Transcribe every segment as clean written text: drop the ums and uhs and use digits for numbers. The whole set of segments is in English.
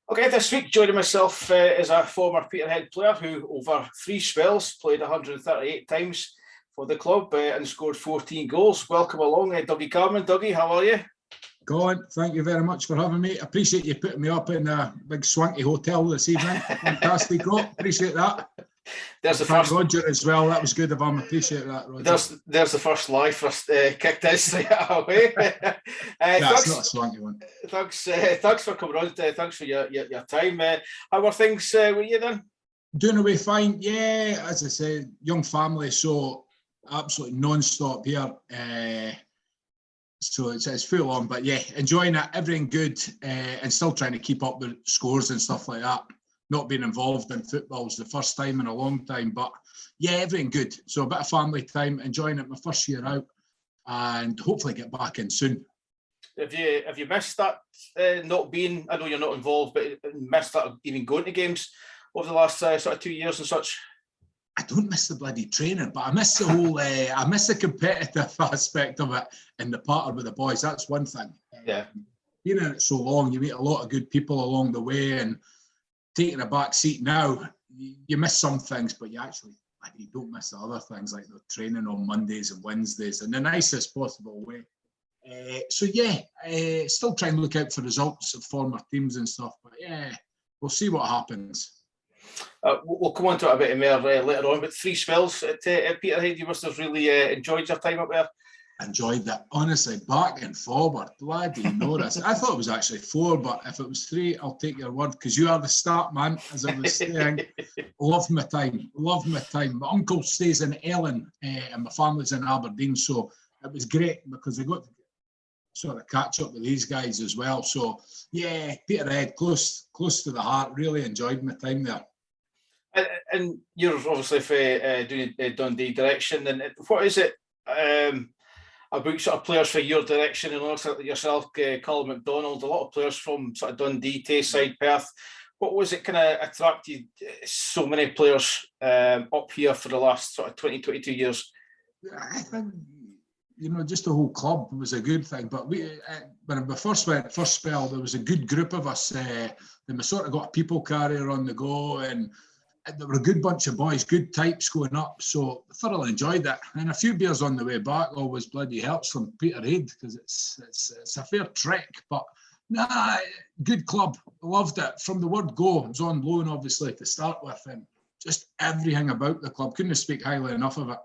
Okay, this week joining myself is a former Peterhead player who, over three spells, played 138 times for the club and scored 14 goals. Welcome along, Dougie Cameron. Dougie, how are you? Colin, thank you very much for having me. Appreciate you putting me up in a big swanky hotel this evening. Fantastic, appreciate that. There's the first Roger as well. That was good of him. Appreciate that, Roger. There's the first lie first kicked in straight away. That's not a swanky one. Thanks for coming on. Thanks for your time. How are things with you then? Doing away fine. Yeah, as I said, young family, so absolutely non-stop here. So it's full on, but yeah, enjoying it, everything good, and still trying to keep up with scores and stuff like that. Not being involved in football is the first time in a long time, but yeah, everything good. So a bit of family time, enjoying it, my first year out, and hopefully get back in soon. Have you missed that not being? I know you're not involved, but missed that even going to games over the last sort of 2 years and such? I don't miss the bloody training, but I miss the whole. I miss the competitive aspect of it and the partner with the boys. That's one thing. Yeah. Being in it so long, you meet a lot of good people along the way, and taking a back seat now, you miss some things, but you don't miss the other things like the training on Mondays and Wednesdays in the nicest possible way. Still trying to look out for results of former teams and stuff, but yeah, we'll see what happens. We'll come on to it a bit more later on, but three spells at Peterhead, you must have really enjoyed your time up there. Enjoyed that, honestly, back and forward, bloody Norris. I thought it was actually 4, but if it was 3, I'll take your word, because you are the start man, as I was saying. Love my time. My uncle stays in Ellen, and my family's in Aberdeen, so it was great because I got to sort of catch up with these guys as well. So yeah, Peterhead, close to the heart. Really enjoyed my time there. And you're obviously doing Dundee direction, and what is it about sort of players for your direction, and also like yourself, Colin McDonald, a lot of players from sort of Dundee, Tayside, Perth. What was it kind of attract you, so many players up here for the last sort of 20, 22 years? I think, just the whole club was a good thing. But when I first spell, there was a good group of us. Then we sort of got a people carrier on the go, and there were a good bunch of boys, good types going up. So I thoroughly enjoyed that. And a few beers on the way back always bloody helps from Peterhead, because it's a fair trek. But good club. Loved it from the word go. I was on loan, obviously, to start with, and just everything about the club. Couldn't speak highly enough of it.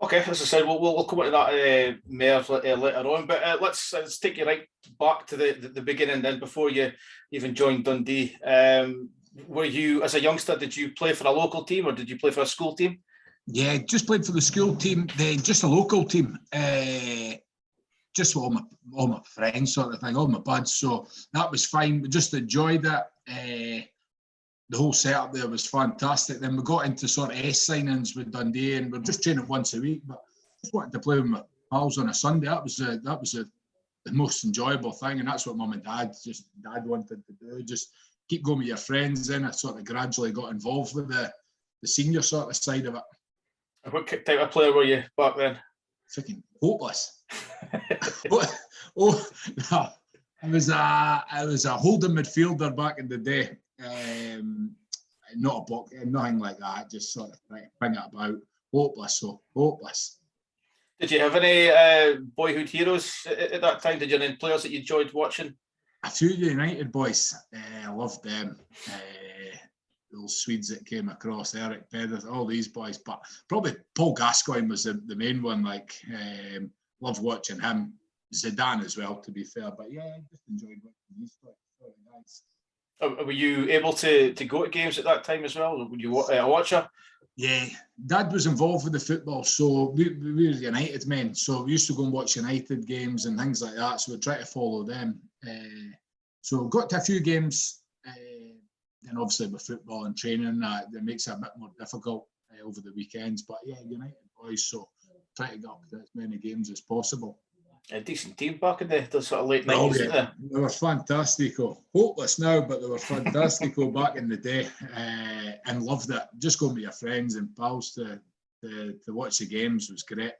Okay, as I said, we'll come on to that more later on. But let's take you right back to the beginning then, before you even joined Dundee. Were you, as a youngster, did you play for a local team or did you play for a school team? Yeah, just played for the school team, then just a local team. Just with all my friends, sort of thing, all my buds. So that was fine. We just enjoyed it. The whole setup there was fantastic. Then we got into sort of S signings with Dundee, and we're just training once a week. But just wanted to play with my pals on a Sunday. That was the most enjoyable thing, and that's what Mum and Dad wanted to do. Just keep going with your friends. Then I sort of gradually got involved with the senior sort of side of it. What type of player were you back then? Freaking hopeless. No. I was a holding midfielder back in the day. Not a block, nothing like that. Just sort of bring it about. Hopeless. Did you have any boyhood heroes at that time? Did you have any players that you enjoyed watching? A few United boys. I loved them. Those Swedes that came across, Eric Peterhead, all these boys. But probably Paul Gascoigne was the main one. Loved watching him. Zidane as well, to be fair. But yeah, I just enjoyed watching these guys. Were you able to go to games at that time as well? Were you a watcher? Yeah, Dad was involved with the football, so we were United men. So we used to go and watch United games and things like that. So we try to follow them. So got to a few games. And obviously with football and training, that makes it a bit more difficult over the weekends. But yeah, United boys, so try to get up to as many games as possible. A decent team back in the sort of late 90s, isn't there? They were fantastical. Hopeless now, but they were fantastical back in the day, and loved it. Just going with your friends and pals to watch the games was great.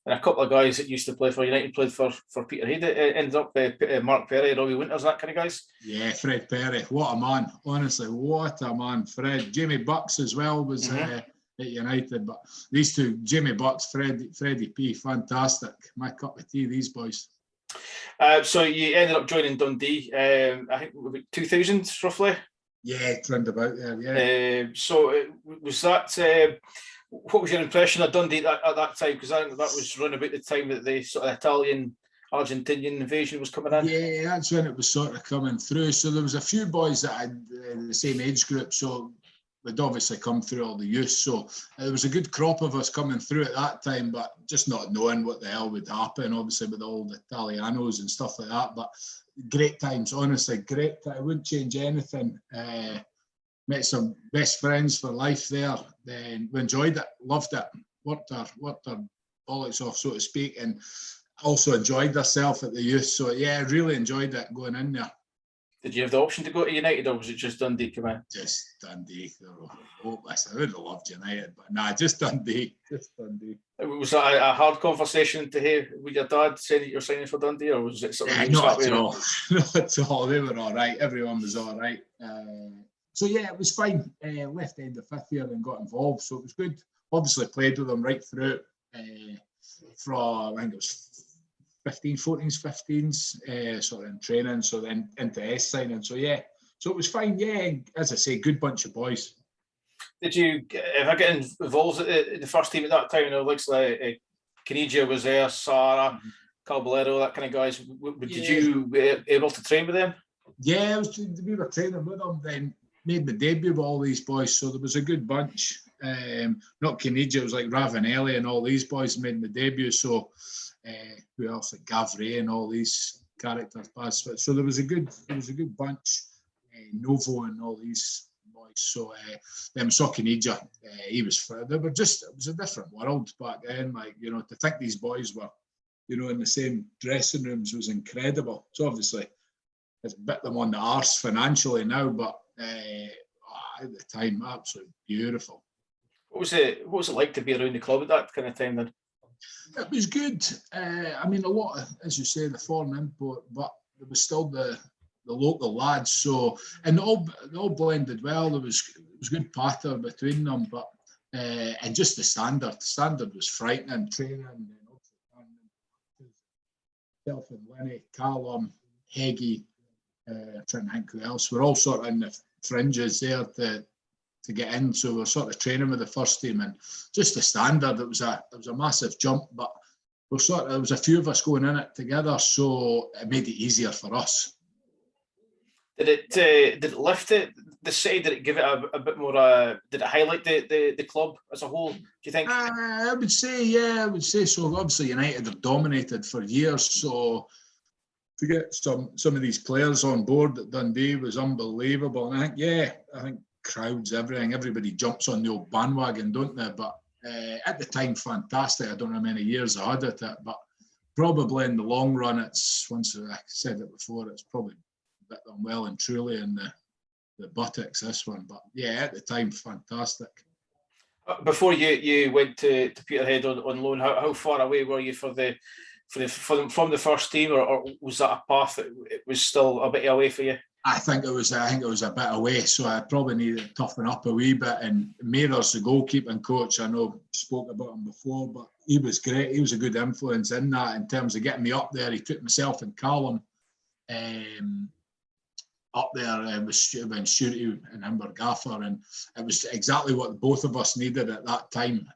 And a couple of guys that used to play for United played for Peterhead. It ended up Mark Perry, Robbie Winters, that kind of guys. Yeah, Fred Perry, what a man! Honestly, what a man, Fred. Jamie Bucks as well was at United, but these two, Jamie Bucks, Freddie P, fantastic. My cup of tea, these boys. So you ended up joining Dundee, I think 2000 roughly. Yeah, round about there. Yeah. So was that? What was your impression of Dundee at that time? Because I think that was around about the time that the sort of Italian Argentinian invasion was coming in. Yeah, that's when it was sort of coming through. So there was a few boys that had the same age group, so we'd obviously come through all the youth. So there was a good crop of us coming through at that time, but just not knowing what the hell would happen, obviously with all the Italianos and stuff like that. But great times, honestly, great. I wouldn't change anything. Met some best friends for life there. Then we enjoyed it, loved it, worked our bollocks off, so to speak, and also enjoyed ourselves at the youth. So yeah, really enjoyed it going in there. Did you have the option to go to United, or was it just Dundee come in? Just Dundee. Hopeless. I would have loved United, but nah, just Dundee. Just Dundee. Was that a hard conversation to have with your dad saying that you're signing for Dundee, or was it something? Not at all. Not at all. They were all right. Everyone was all right. So yeah, it was fine. Left end of fifth year and got involved, so it was good. Obviously played with them right through from I think it was 14s, 15s, sort of in training, so then into S signing. So yeah, so it was fine. Yeah, as I say, good bunch of boys. Did you ever get involved in the first team at that time? You know, looks like Caniggia was there, Sarah, Caballero, that kind of guys. Did you able to train with them? Yeah, we were training with them then. Made my debut with all these boys, so there was a good bunch. Not Caniggia, it was like Ravanelli and all these boys made my debut. So who else? Like Gavray and all these characters passed. So there was a good bunch. Novo and all these boys. So then we saw Caniggia. He was. They were just. It was a different world back then. Like, you know, to think these boys were, you know, in the same dressing rooms was incredible. So obviously it's bit them on the arse financially now, but at the time, absolutely beautiful. What was it like to be around the club at that kind of time then? It was good. I mean, a lot of, as you say, the foreign import, but there was still the local lads. So, and they all blended well. There was good patter between them, but and just the standard. The standard was frightening. Training, and myself and Lenny, Callum, Heggie. Trying to think who else. We're all sort of in the fringes there to get in, so we're sort of training with the first team, and just the standard. It was a massive jump, but there was a few of us going in it together, so it made it easier for us. Did it lift it? The side, did it give it a bit more? Did it highlight the club as a whole? Do you think? I would say so. Obviously, United have dominated for years, so to get some of these players on board at Dundee was unbelievable. And I think crowds, everybody jumps on the old bandwagon, don't they? But at the time, fantastic. I don't know how many years I had at it, but probably in the long run, it's, once I said it before, it's probably bit them well and truly in the buttocks, this one. But yeah, at the time, fantastic. Before you went to Peterhead on loan, how far away were you from the first team, or was that a path that it was still a bit away for you? I think it was a bit away, so I probably needed to toughen up a wee bit. And Mayer's the goalkeeping coach. I know spoke about him before, but he was great. He was a good influence in that, in terms of getting me up there. He took myself and Callum up there with Shooty and him were gaffer, and it was exactly what both of us needed at that time.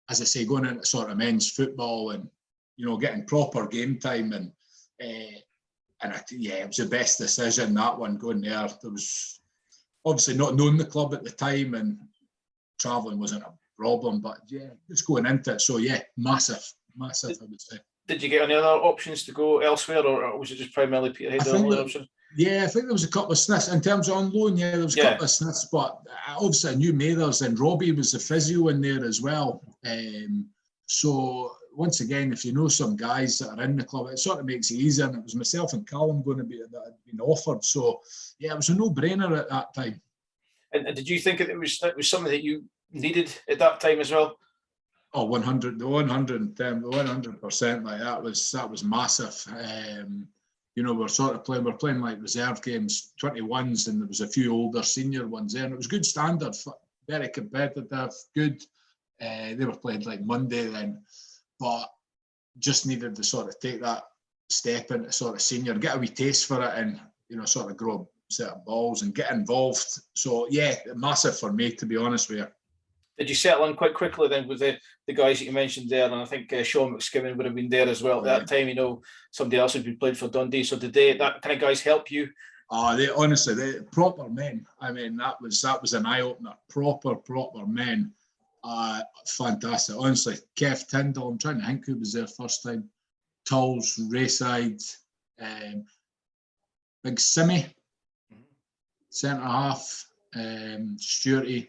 As I say, going into sort of men's football and, you know, getting proper game time, and it was the best decision, that one, going there. There was obviously not knowing the club at the time, and travelling wasn't a problem, but yeah, just going into it. So yeah, massive, I would say. Did you get any other options to go elsewhere, or was it just primarily Peterhead the only option? Yeah, I think there was a couple of sniffs in terms of on loan. Yeah, there was a couple of sniffs, but obviously I knew Mathers, and Robbie was the physio in there as well. So once again, if you know some guys that are in the club, it sort of makes it easier. And it was myself and Callum going to be that had been offered. So yeah, it was a no-brainer at that time. And did you think it was something that you needed at that time as well? Oh, 100, the 110, 100%. Like that was massive. You know, we're playing like reserve games, 21s, and there was a few older senior ones there, and it was good standard, very competitive, good. They were playing like Monday then, but just needed to sort of take that step into sort of senior, get a wee taste for it, and you know, sort of grow a set of balls and get involved. So yeah, massive for me, to be honest with you. Did you settle in quite quickly then with the guys that you mentioned there? And I think Sean McSkimmon would have been there as well at that time. You know, somebody else had been played for Dundee. So did that kind of guys help you? Oh, they proper men. I mean, that was an eye opener. Proper men. Fantastic. Honestly, Kev Tyndall. I'm trying to think who was there first time. Tulls, Rayside, Big Simmy, centre half, Stewarty.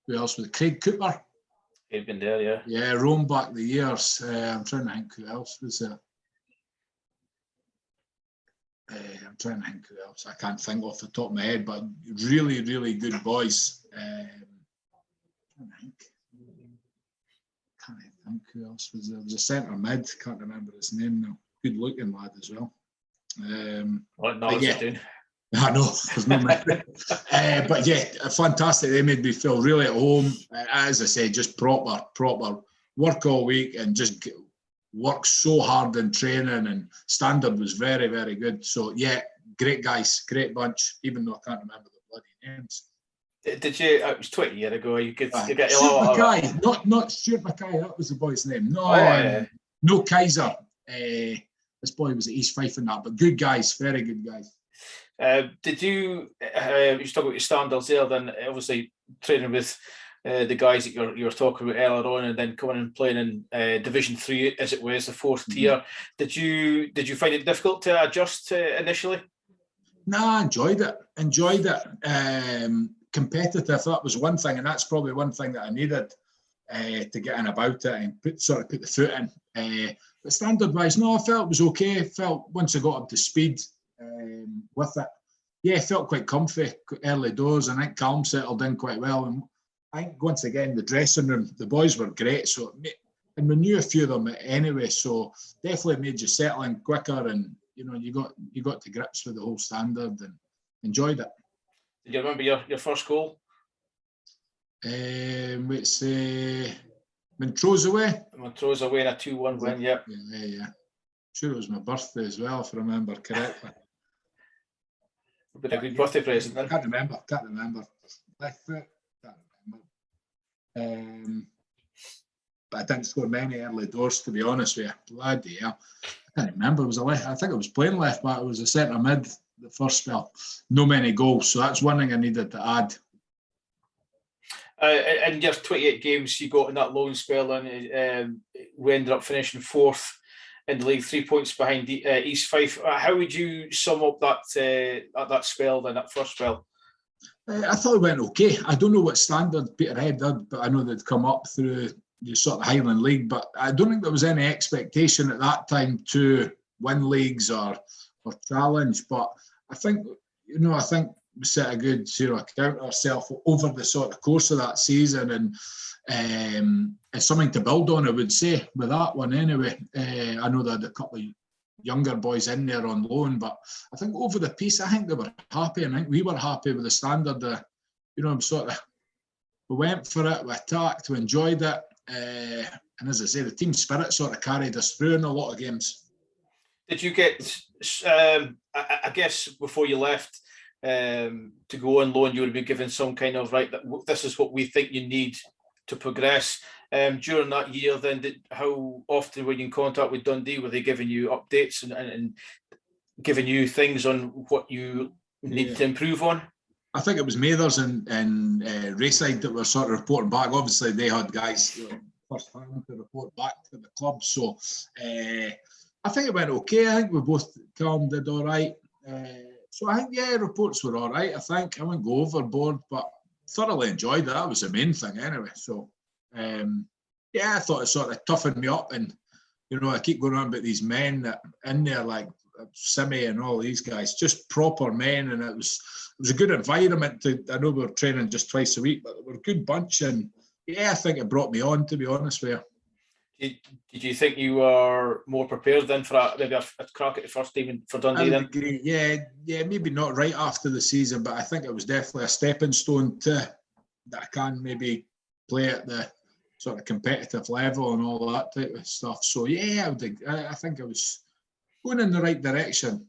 Who else was it? Craig Cooper? He'd been there, yeah. Yeah, roam back the years. I'm trying to think who else was there. I'm trying to think who else. I can't think off the top of my head, but really, really good boys. Can't think who else was there. There was a centre mid. Can't remember his name now. Good looking lad as well. What knowledge is doing? I know, there's no memory. But yeah, fantastic. They made me feel really at home. As I say, just proper work all week and just work so hard in training, and standard was very, very good. So yeah, great guys, great bunch, even though I can't remember the bloody names. Did you, it was 20 years ago, you get Stuart Mackay, not Stuart Mackay, that was the boy's name. No, no Kaiser. This boy was at East Fife and that, but good guys, very good guys. Did you talk about your standards there, then obviously training with the guys that you were talking about earlier on, and then coming and playing in Division 3 as it was, the fourth tier. Did you find it difficult to adjust initially? Nah, I enjoyed it. Competitive, that was one thing, and that's probably one thing that I needed to get in about it and put the foot in. But standard wise, no, I felt it was okay. Felt once I got up to speed with it, yeah, felt quite comfy early doors, and I think Calm settled in quite well. And I think once again the dressing room, the boys were great, and we knew a few of them anyway, so definitely made you settle in quicker, and you know you got to grips with the whole standard and enjoyed it. Did you remember your first goal? It's Montrose away. Montrose away in a 2-1 win, yep. Yeah. Sure, it was my birthday as well, if I remember correctly. Been a good birthday present then. Can't remember. Left foot, can't remember. But I didn't score many early doors, to be honest with you. Bloody hell. I can't remember. I think I was playing left back. It was a centre mid the first spell. No many goals, so that's one thing I needed to add. In your 28 games you got in that loan spell, and we ended up finishing fourth in the league, 3 points behind East Fife. How would you sum up that spell then, that first spell? I thought it went okay. I don't know what standard Peterhead did, but I know they'd come up through the sort of Highland League. But I don't think there was any expectation at that time to win leagues or challenge. But I think we set a good account ourselves over the sort of course of that season, and it's something to build on, I would say, with that one anyway. I know they had a couple of younger boys in there on loan, but I think over the piece, I think they were happy, and I think we were happy with the standard. We went for it, we attacked, we enjoyed it, and as I say, the team spirit sort of carried us through in a lot of games. Did you get, I guess before you left, to go on loan, you would have been given some kind of, right, this is what we think you need to progress. During that year then, how often were you in contact with Dundee? Were they giving you updates and giving you things on what you need to improve on? I think it was Mathers and Rayside that were sort of reporting back. Obviously they had guys first hand to report back to the club, so I think it went okay. I think we both did all right. So I think, reports were all right. I wouldn't go overboard, but thoroughly enjoyed it. That was the main thing anyway. So, I thought it sort of toughened me up. And, I keep going on about these men that in there, like Simi and all these guys, just proper men. And it was a good environment. I know we were training just twice a week, but we were a good bunch. And, I think it brought me on, to be honest with you. Did you think you were more prepared then for maybe a crack at the first team for Dundee I would then? agree. Yeah, maybe not right after the season, but I think it was definitely a stepping stone to that I can maybe play at the sort of competitive level and all that type of stuff. So yeah, I think I was going in the right direction.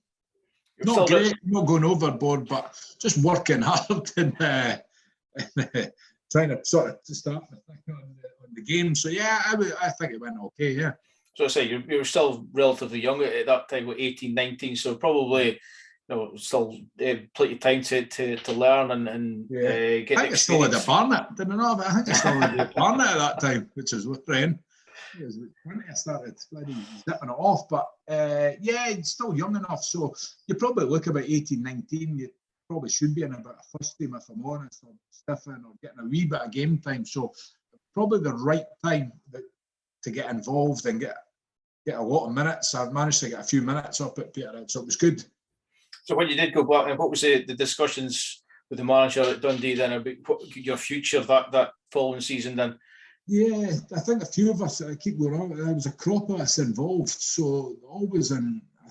Not great, not going overboard, but just working hard and trying to sort of start on the game. So yeah, I think it went okay. Yeah. So I say you were still relatively young at that time, with 18, 19, so probably still plenty of time to learn and get. I think I still had a Barnet, didn't I? But I think I still had a Barnet at that time, which is with Brian. It was 20 I started bloody zipping it off, but it's still young enough. So you probably look about 18, 19, you probably should be in about a first team, if I'm honest, or stiffing or getting a wee bit of game time. So probably the right time to get involved and get a lot of minutes. I've managed to get a few minutes up at Peterhead, so it was good. So when you did go back, what was the discussions with the manager at Dundee then about your future that following season then? Yeah, I think a few of us, I keep going on, there was a crop of us involved, so always I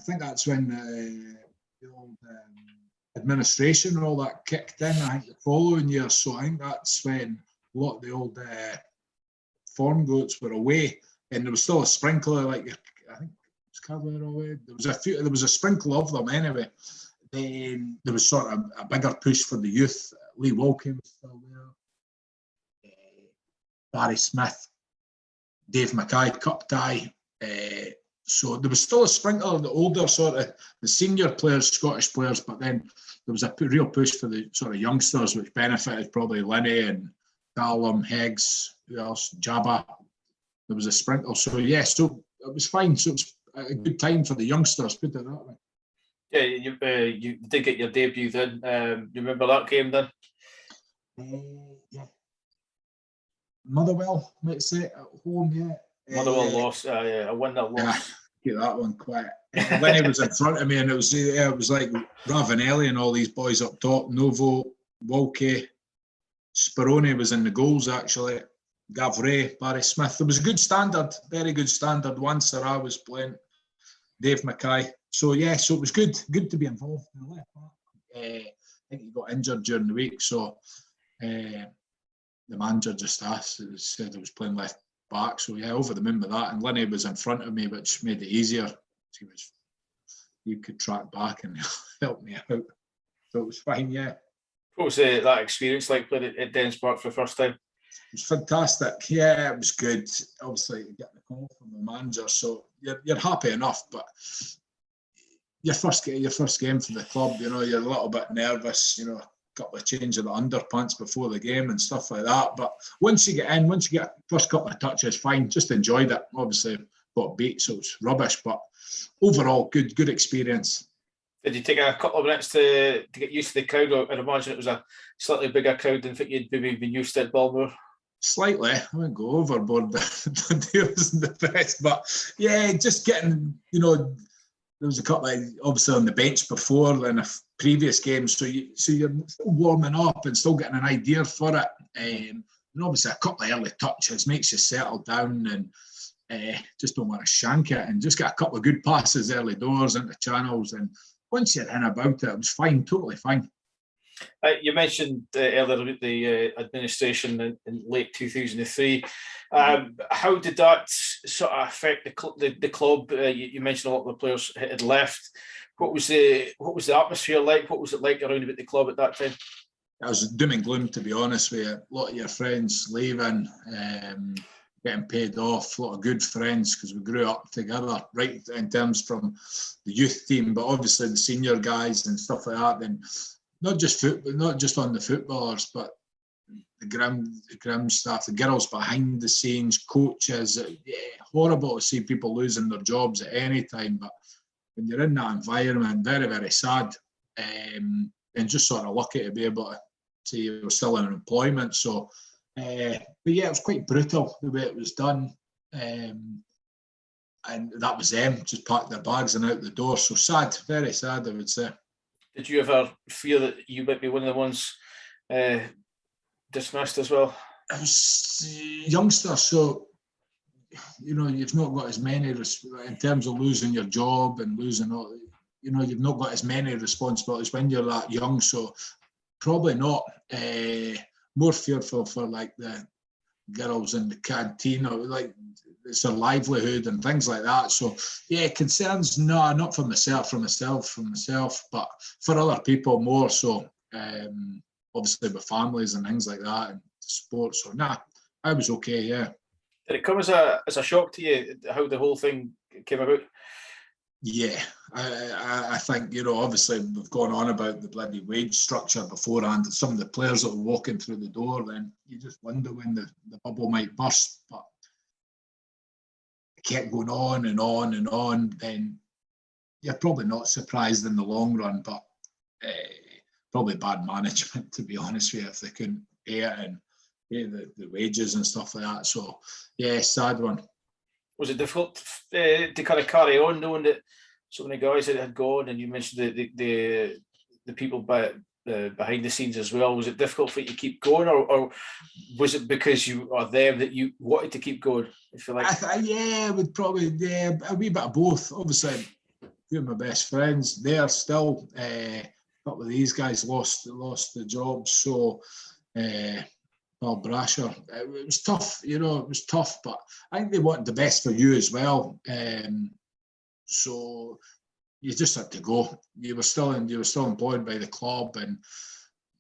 think that's when the old administration and all that kicked in, I think the following year, so I think that's when a lot of the old form goats were away, and there was still a sprinkler, like I think it was Cavalier away, there was a sprinkle of them anyway. Then there was sort of a bigger push for the youth. Lee Walking was still there. Barry Smith, Dave Mackay, Cup tie. So there was still a sprinkle of the older sort of the senior players, Scottish players, but then there was a real push for the sort of youngsters, which benefited probably Linney and Callum, Heggs, who else, Jabba. There was a sprinkle. So yeah, so it was fine. So it was a good time for the youngsters, put it that way. Yeah, you did get your debut then. You remember that game then? Yeah. Motherwell, might say, at home, yeah. Motherwell lost. A win that loss. Get that one quiet. Lenny was in front of me, and it was like Ravanelli and all these boys up top. Novo, Walke, Speroni was in the goals actually. Gavray, Barry Smith. There was a good standard, very good standard. Once Sarah was playing, Dave Mackay. So yeah, so it was good to be involved in the left back. I think he got injured during the week, so the manager just said I was playing left back. So yeah, over the moon with that. And Linney was in front of me, which made it easier. He could track back and help me out. So it was fine, yeah. What was that experience like playing at Dens Park for the first time? It was fantastic. Yeah, it was good. Obviously, getting the call from the manager, so you're happy enough. But your first game for the club, you're a little bit nervous. A couple of change of the underpants before the game and stuff like that. But once you get first couple of touches, fine. Just enjoyed it. Obviously, got beat, so it's rubbish. But overall, good experience. Did you take a couple of minutes to get used to the crowd? I'd imagine it was a slightly bigger crowd than you'd maybe been used to at Balmoor. Slightly. I wouldn't go overboard. Dundee wasn't the best, but yeah, just getting, there was a couple obviously on the bench before in a previous game, so you're still warming up and still getting an idea for it. And obviously a couple of early touches makes you settle down and just don't want to shank it, and just get a couple of good passes early doors into channels, and once you're in about it was fine, totally fine. You mentioned earlier about the administration in late 2003. How did that sort of affect the club? You mentioned a lot of the players had left. What was the atmosphere like? What was it like around about the club at that time? It was doom and gloom, to be honest with you. A lot of your friends leaving, getting paid off. A lot of good friends because we grew up together, right in terms from the youth team, but obviously the senior guys and stuff like that. Then not just on the footballers, but the grim staff, the girls behind the scenes, coaches. Horrible to see people losing their jobs at any time. But when you're in that environment, very, very sad, and just sort of lucky to be able to see you were still in employment. So, but yeah, it was quite brutal the way it was done. And that was them, just packed their bags and out the door. So sad, very sad, I would say. Did you ever fear that you might be one of the ones dismissed as well? I was a youngster, so you've not got as many in terms of losing your job and losing all. You've not got as many responsibilities when you're that young. So probably not. More fearful for like the girls in the canteen, or like it's their livelihood and things like that. So yeah, concerns, no, not for myself, but for other people more so. Obviously with families and things like that and sports. So I was okay. Yeah. Did it come as a shock to you how the whole thing came about? Yeah, I think, obviously we've gone on about the bloody wage structure beforehand, and some of the players that were walking through the door, then you just wonder when the bubble might burst. But it kept going on and on and on, then you're probably not surprised in the long run, but probably bad management, to be honest with you, if they couldn't pay it and pay the wages and stuff like that. So, yeah, sad one. Was it difficult to kind of carry on, knowing that so many guys that had gone, and you mentioned the people behind the scenes as well? Was it difficult for you to keep going, or was it because you are there that you wanted to keep going? If you like, it would probably a wee bit of both. Obviously, two of my best friends there still. A couple of these guys lost the jobs, so. Well, Brasher, it was tough, it was tough, but I think they wanted the best for you as well. So you just had to go. You were still employed by the club, and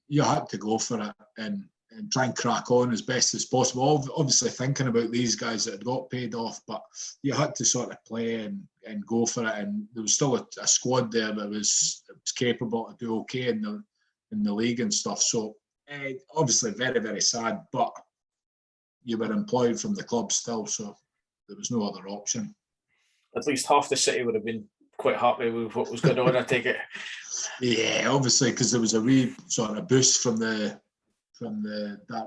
you had to go for it and try and crack on as best as possible. Obviously thinking about these guys that had got paid off, but you had to sort of play and go for it. And there was still a squad there that was capable to do okay in the league and stuff. So obviously very, very sad, but you were employed from the club still, so there was no other option. At least half the city would have been quite happy with what was going on, I take it. Yeah, obviously, because there was a wee sort of boost from that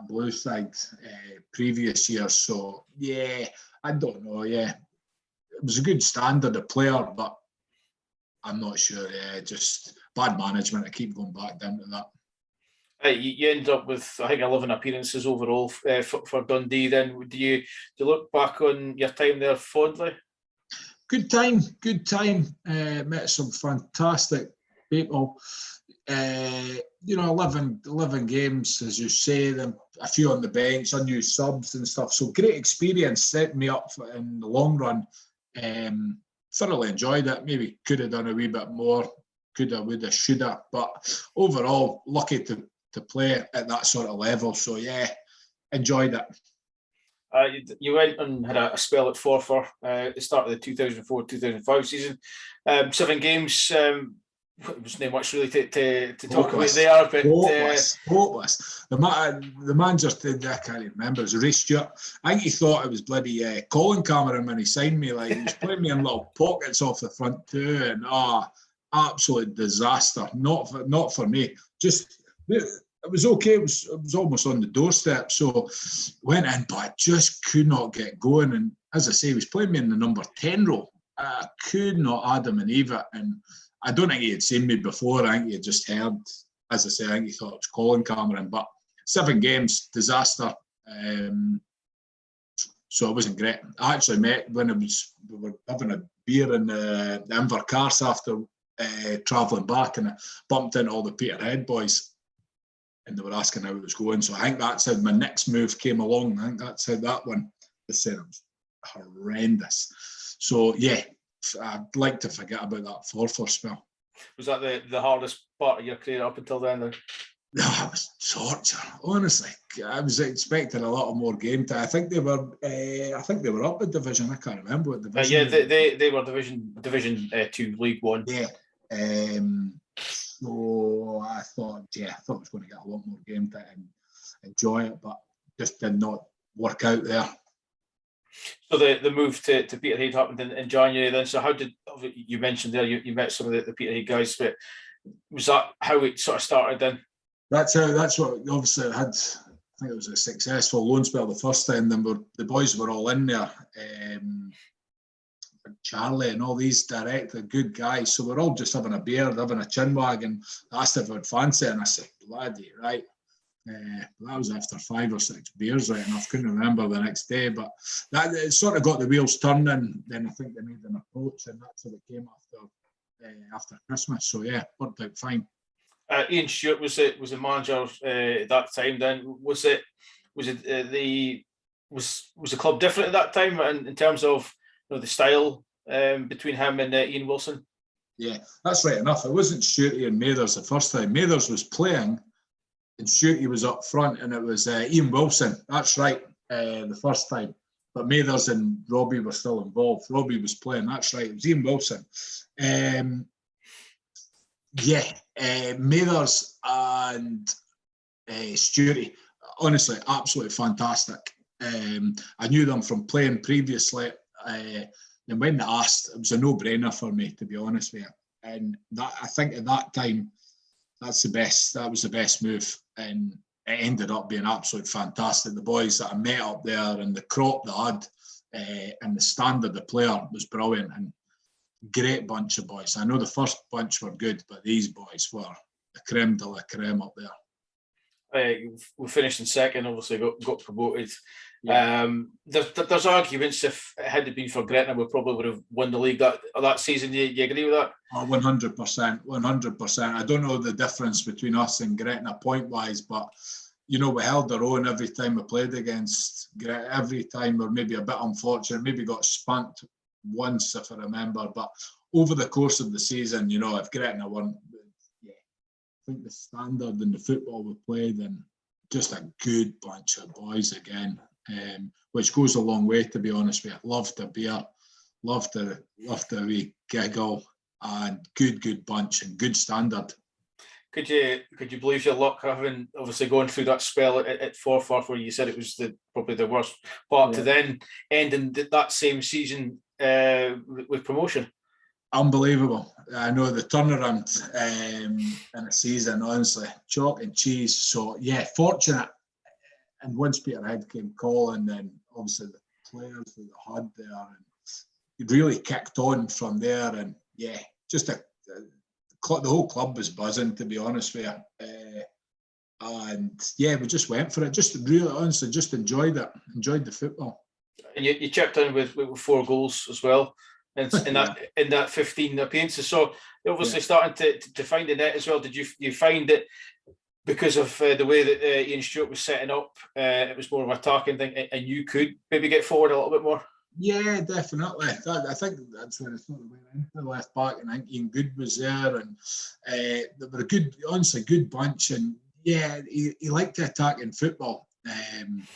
blue side previous year. So yeah, I don't know. Yeah, it was a good standard of player, but I'm not sure. Yeah, just bad management. I keep going back down to that. You ended up with, I think, 11 appearances overall for Dundee. Then, do you look back on your time there fondly? Good time. Met some fantastic people. 11 games, as you say, then a few on the bench, unused subs and stuff. So great experience, set me up in the long run. Thoroughly enjoyed it. Maybe could have done a wee bit more. Coulda, woulda, shoulda. But overall, lucky to play at that sort of level. So yeah, enjoyed it. You went and had a spell at Forfar at the start of the 2004-2005 season. 7 games. It was not much really to talk about there, but hopeless. The manager, I can't remember. It was Ray Stewart. I think he thought it was bloody Colin Cameron when he signed me. Like, he was putting me in little pockets off the front too, and absolute disaster. Not for me. Just. It was okay. It was almost on the doorstep. So went in, but I just could not get going. And as I say, he was playing me in the number 10 role. I could not Adam and Eve it. And I don't think he had seen me before. I think he had just heard, as I say, I think he thought it was Colin Cameron. But 7 games, disaster. So it wasn't great. I actually met when we were having a beer in the Invercarse after travelling back, and I bumped into all the Peterhead boys. And they were asking how it was going. So I think that's how my next move came along. I think that's how that one was said. It was horrendous. So yeah, I'd like to forget about that Forfar spell. Was that the hardest part of your career up until then? No, it was torture. Honestly, I was expecting a lot more game time. I think they were up a division. I can't remember what division. They were Division 2, League 1. Yeah. So I thought I was going to get a lot more game time and enjoy it, but just did not work out there. So the move to Peterhead happened in January then. So how did, you mentioned there you met some of the Peterhead guys, but was that how it sort of started then? That's what obviously I had. I think it was a successful loan spell the first time. Then the boys were all in there. Charlie and all these director good guys, so we're all just having a beer, having a chinwag, and asked if I'd fancy it, and I said, bloody right. That was after 5 or 6 beers, right enough. Couldn't remember the next day, but that it sort of got the wheels turning. Then I think they made an approach, and that's how it came after Christmas. So yeah, worked out fine. Ian Stewart was the manager at that time. Then was the club different at that time in terms of the style between him and Ian Wilson? Yeah, that's right enough. It wasn't Shooty and Mathers the first time. Mathers was playing and Shooty was up front, and it was Ian Wilson. That's right, the first time. But Mathers and Robbie were still involved. Robbie was playing. That's right. It was Ian Wilson. Mathers and Shooty, honestly, absolutely fantastic. I knew them from playing previously. And when they asked, it was a no-brainer for me, to be honest with you. And that, I think at that time, that was the best move. And it ended up being absolutely fantastic. The boys that I met up there and the crop they had and the standard of player was brilliant. And great bunch of boys. I know the first bunch were good, but these boys were the creme de la creme up there. We finished in second, obviously got promoted. Yeah. There's arguments if it had been for Gretna, we probably would have won the league that season. You agree with that? 100%. I don't know the difference between us and Gretna point-wise, but we held our own every time we played against Gretna. Every time we're maybe a bit unfortunate, maybe got spunked once, if I remember. But over the course of the season, if Gretna won, I think the standard and the football we played, and just a good bunch of boys again, which goes a long way, to be honest with you. Loved the beer, loved the wee giggle, and good bunch and good standard. Could you believe your luck having obviously going through that spell at Forfar, where you said it was probably the worst part, to then ending that same season with promotion? Unbelievable. I know the turnaround in a season, honestly, chalk and cheese. So, yeah, fortunate. And once Peterhead came calling, then obviously the players that they had there, and it really kicked on from there. And, yeah, just the whole club was buzzing, to be honest with you. And, yeah, we just went for it. Just really, honestly, just enjoyed it. Enjoyed the football. And you chipped in with 4 goals as well. In that 15 appearances, so you're obviously starting to find the net as well. Did you find it because of the way that Ian Stewart was setting up? It was more of an attacking thing, and you could maybe get forward a little bit more. Yeah, definitely. I think that's when it sort of went into the left back, and I think Ian Good was there, and they were a good, honestly, good bunch. And yeah, he liked to attack in football and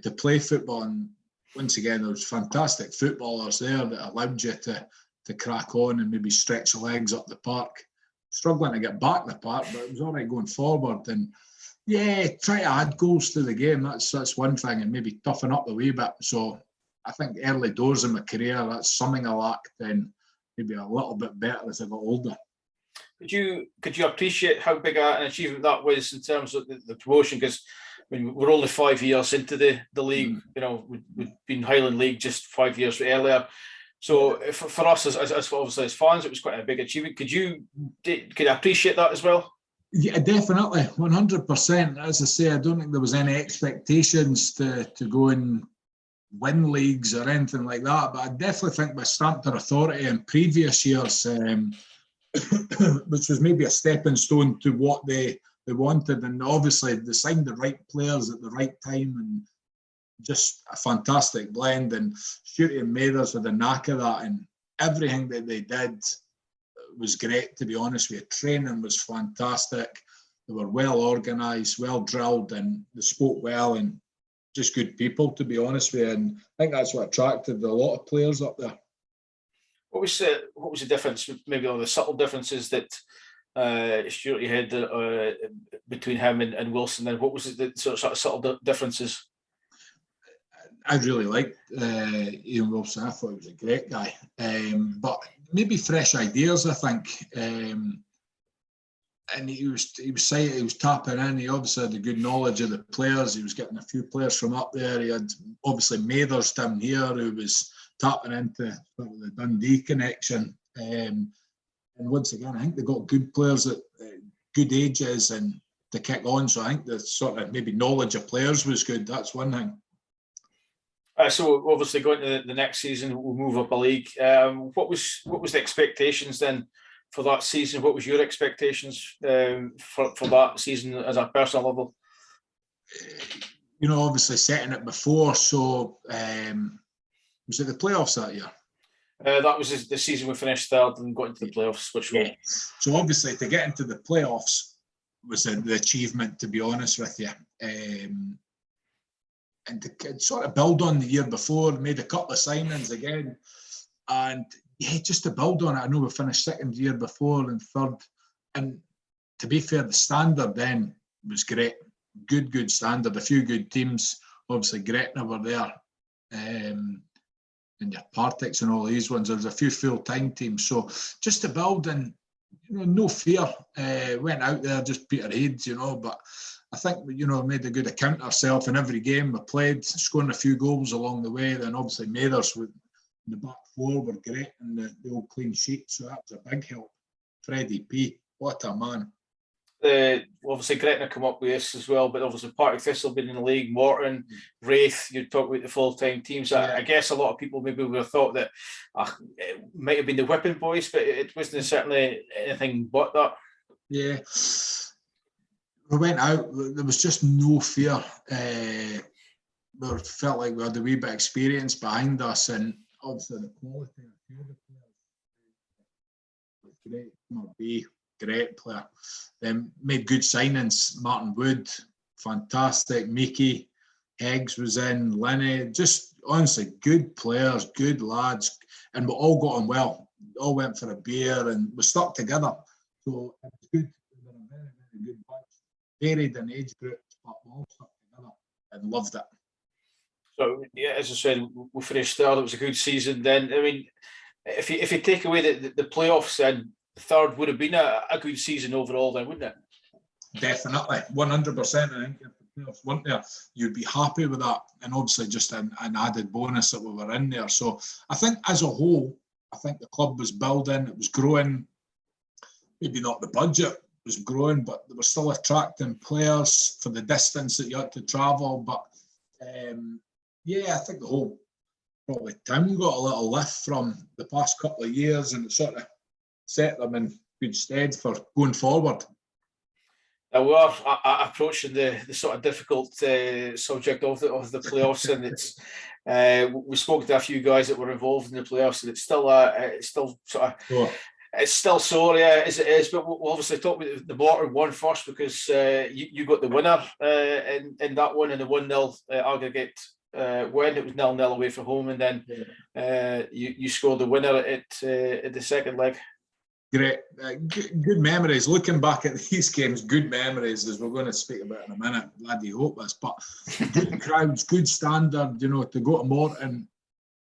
to play football. And once again, there was fantastic footballers there that allowed you to crack on and maybe stretch the legs up the park. Struggling to get back the park, but it was all right going forward. And yeah, try to add goals to the game. That's one thing, and maybe toughen up a wee bit. So I think early doors in my career, that's something I lacked. Then maybe a little bit better as I got older. Could you appreciate how big an achievement that was in terms of the promotion? Because we're only 5 years into the league. We've been Highland League just 5 years earlier. So for us, as obviously as fans, it was quite a big achievement. Could you appreciate that as well? Yeah, definitely, 100%. As I say, I don't think there was any expectations to go and win leagues or anything like that. But I definitely think we stamped our authority in previous years, which was maybe a stepping stone to what they wanted. And obviously they signed the right players at the right time, and just a fantastic blend. And Shooty and Mathers with the knack of that, and everything that they did was great, to be honest with you. Training was fantastic. They were well organised, well drilled, and they spoke well, and just good people, to be honest with you. And I think that's what attracted a lot of players up there. What was the difference, maybe all the subtle differences that Stewart had between him and Wilson? And what was the sort of subtle differences? I really liked Ian Wilson. I thought he was a great guy, but maybe fresh ideas, I think. And he was tapping in. He obviously had a good knowledge of the players. He was getting a few players from up there. He had obviously Mathers down here, who was tapping into the Dundee connection. And once again, I think they got good players at good ages, and to kick on. So I think the sort of maybe knowledge of players was good. That's one thing. So obviously going to the next season, we'll move up a league. What was the expectations then for that season? What was your expectations for that season as a personal level? You know, obviously setting it before. So was it the playoffs that year? That was the season we finished third and got into the playoffs. So obviously to get into the playoffs was the achievement, to be honest with you. And to sort of build on the year before, made a couple of signings again. And yeah, just to build on it, I know we finished second year before and third. And to be fair, the standard then was great. Good standard. A few good teams. Obviously, Gretna were there. And your Partics and all these ones. There's a few full-time teams. So just to build and, you know, no fear. Went out there, just Peterhead, you know, but I think, you know, made a good account of ourselves in every game we played, scoring a few goals along the way. Then obviously Mathers with the back four were great and the old clean sheet. So that was a big help. Freddie P, what a man. Obviously Gretna come up with us as well, but obviously Partick Thistle been in the league, Morton, Wraith, you talk about the full-time teams. Yeah. I guess a lot of people maybe would have thought that it might have been the whipping boys, but it wasn't certainly anything but that. Yeah. We went out, there was just no fear. We felt like we had a wee bit of experience behind us, and obviously the quality of the players was great. Not B, great player. Then made good signings. Martin Wood, fantastic. Mickey, Heggs was in, Lenny, just honestly good players, good lads, and we all got on well. All went for a beer and we stuck together. So it was good. We were a very, very good bunch. Varied in age groups, but we all stuck together and loved it. So yeah, as I said, we finished third. It was a good season. Then I mean, if you take away the playoffs, then third would have been a good season overall, then wouldn't it? Definitely, 100%. I think if the playoffs weren't there, you'd be happy with that, and obviously just an added bonus that we were in there. So I think as a whole, I think the club was building, it was growing. Maybe not the budget was growing, but they were still attracting players for the distance that you had to travel. But yeah, I think the whole probably town got a little lift from the past couple of years, and it sort of set them in good stead for going forward. We are approaching the sort of difficult subject of the playoffs, and it's we spoke to a few guys that were involved in the playoffs, and it's still sort of. Oh. It's still sore, yeah, as it is, but we'll obviously talk about the Morton one first, because you got the winner in that one, in the 1-0 aggregate win. It was 0-0 away from home, and then you scored the winner at the second leg. Great, good memories. Looking back at these games, good memories, as we're going to speak about in a minute. Bloody hope this, but good crowds, good standard. You know, to go to Morton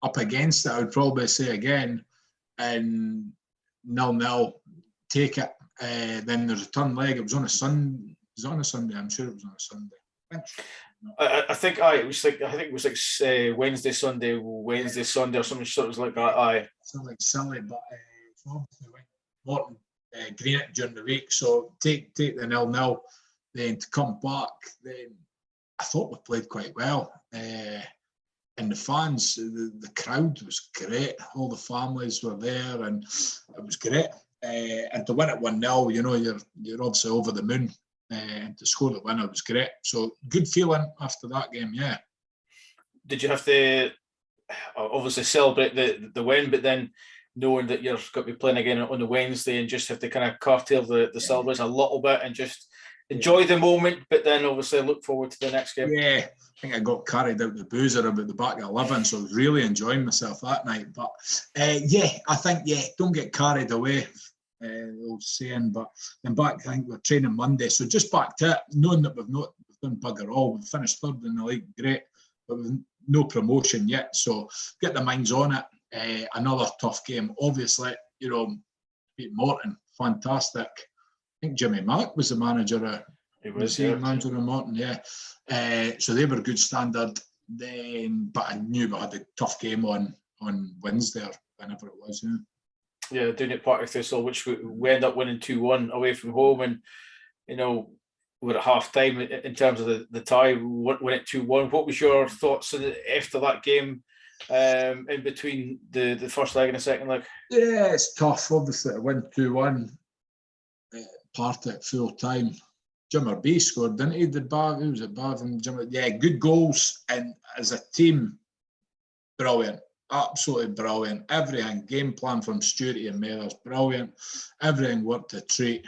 up against it, I would probably say again, and 0-0, take it. Then the return leg, it was on a Sunday. I'm sure it was on a Sunday. I think it was like Wednesday, Sunday, or something sort of like that. Aye, something like silly, but obviously went Morton green it during the week. So take the 0-0, then to come back. Then I thought we played quite well. And the fans, the crowd was great. All the families were there, and it was great. And to win it 1-0, you know, you're obviously over the moon. And to score the winner was great. So good feeling after that game, yeah. Did you have to obviously celebrate the win, but then knowing that you're going to be playing again on the Wednesday, and just have to kind of curtail the celebration a little bit and just enjoy the moment, but then obviously look forward to the next game? Yeah, I think I got carried out the boozer about the back of 11, so I was really enjoying myself that night. But I think don't get carried away, the old saying. But then back, I think we're training Monday, so just back to it, knowing that we've done bugger all. We've finished third in the league, great, but with no promotion yet, so get the minds on it. Another tough game, obviously, you know, beat Morton, fantastic. I think Jimmy Mack was the manager. Manager of Morton, yeah. So they were good standard then, but I knew we had a tough game on Wednesday or whenever it was. Yeah, doing it Partick Thistle, which we end up winning 2-1 away from home, and you know, were at half time in terms of the tie, won it 2-1. What was your thoughts after that game, in between the first leg and the second leg? Yeah, it's tough. Obviously, it went 2-1. Part at full time. Jimmer B scored, didn't he? Who was it? Bav and Jimmer. Yeah, good goals. And as a team, brilliant. Absolutely brilliant. Everything, game plan from Stewarty and Mathers, brilliant. Everything worked a treat.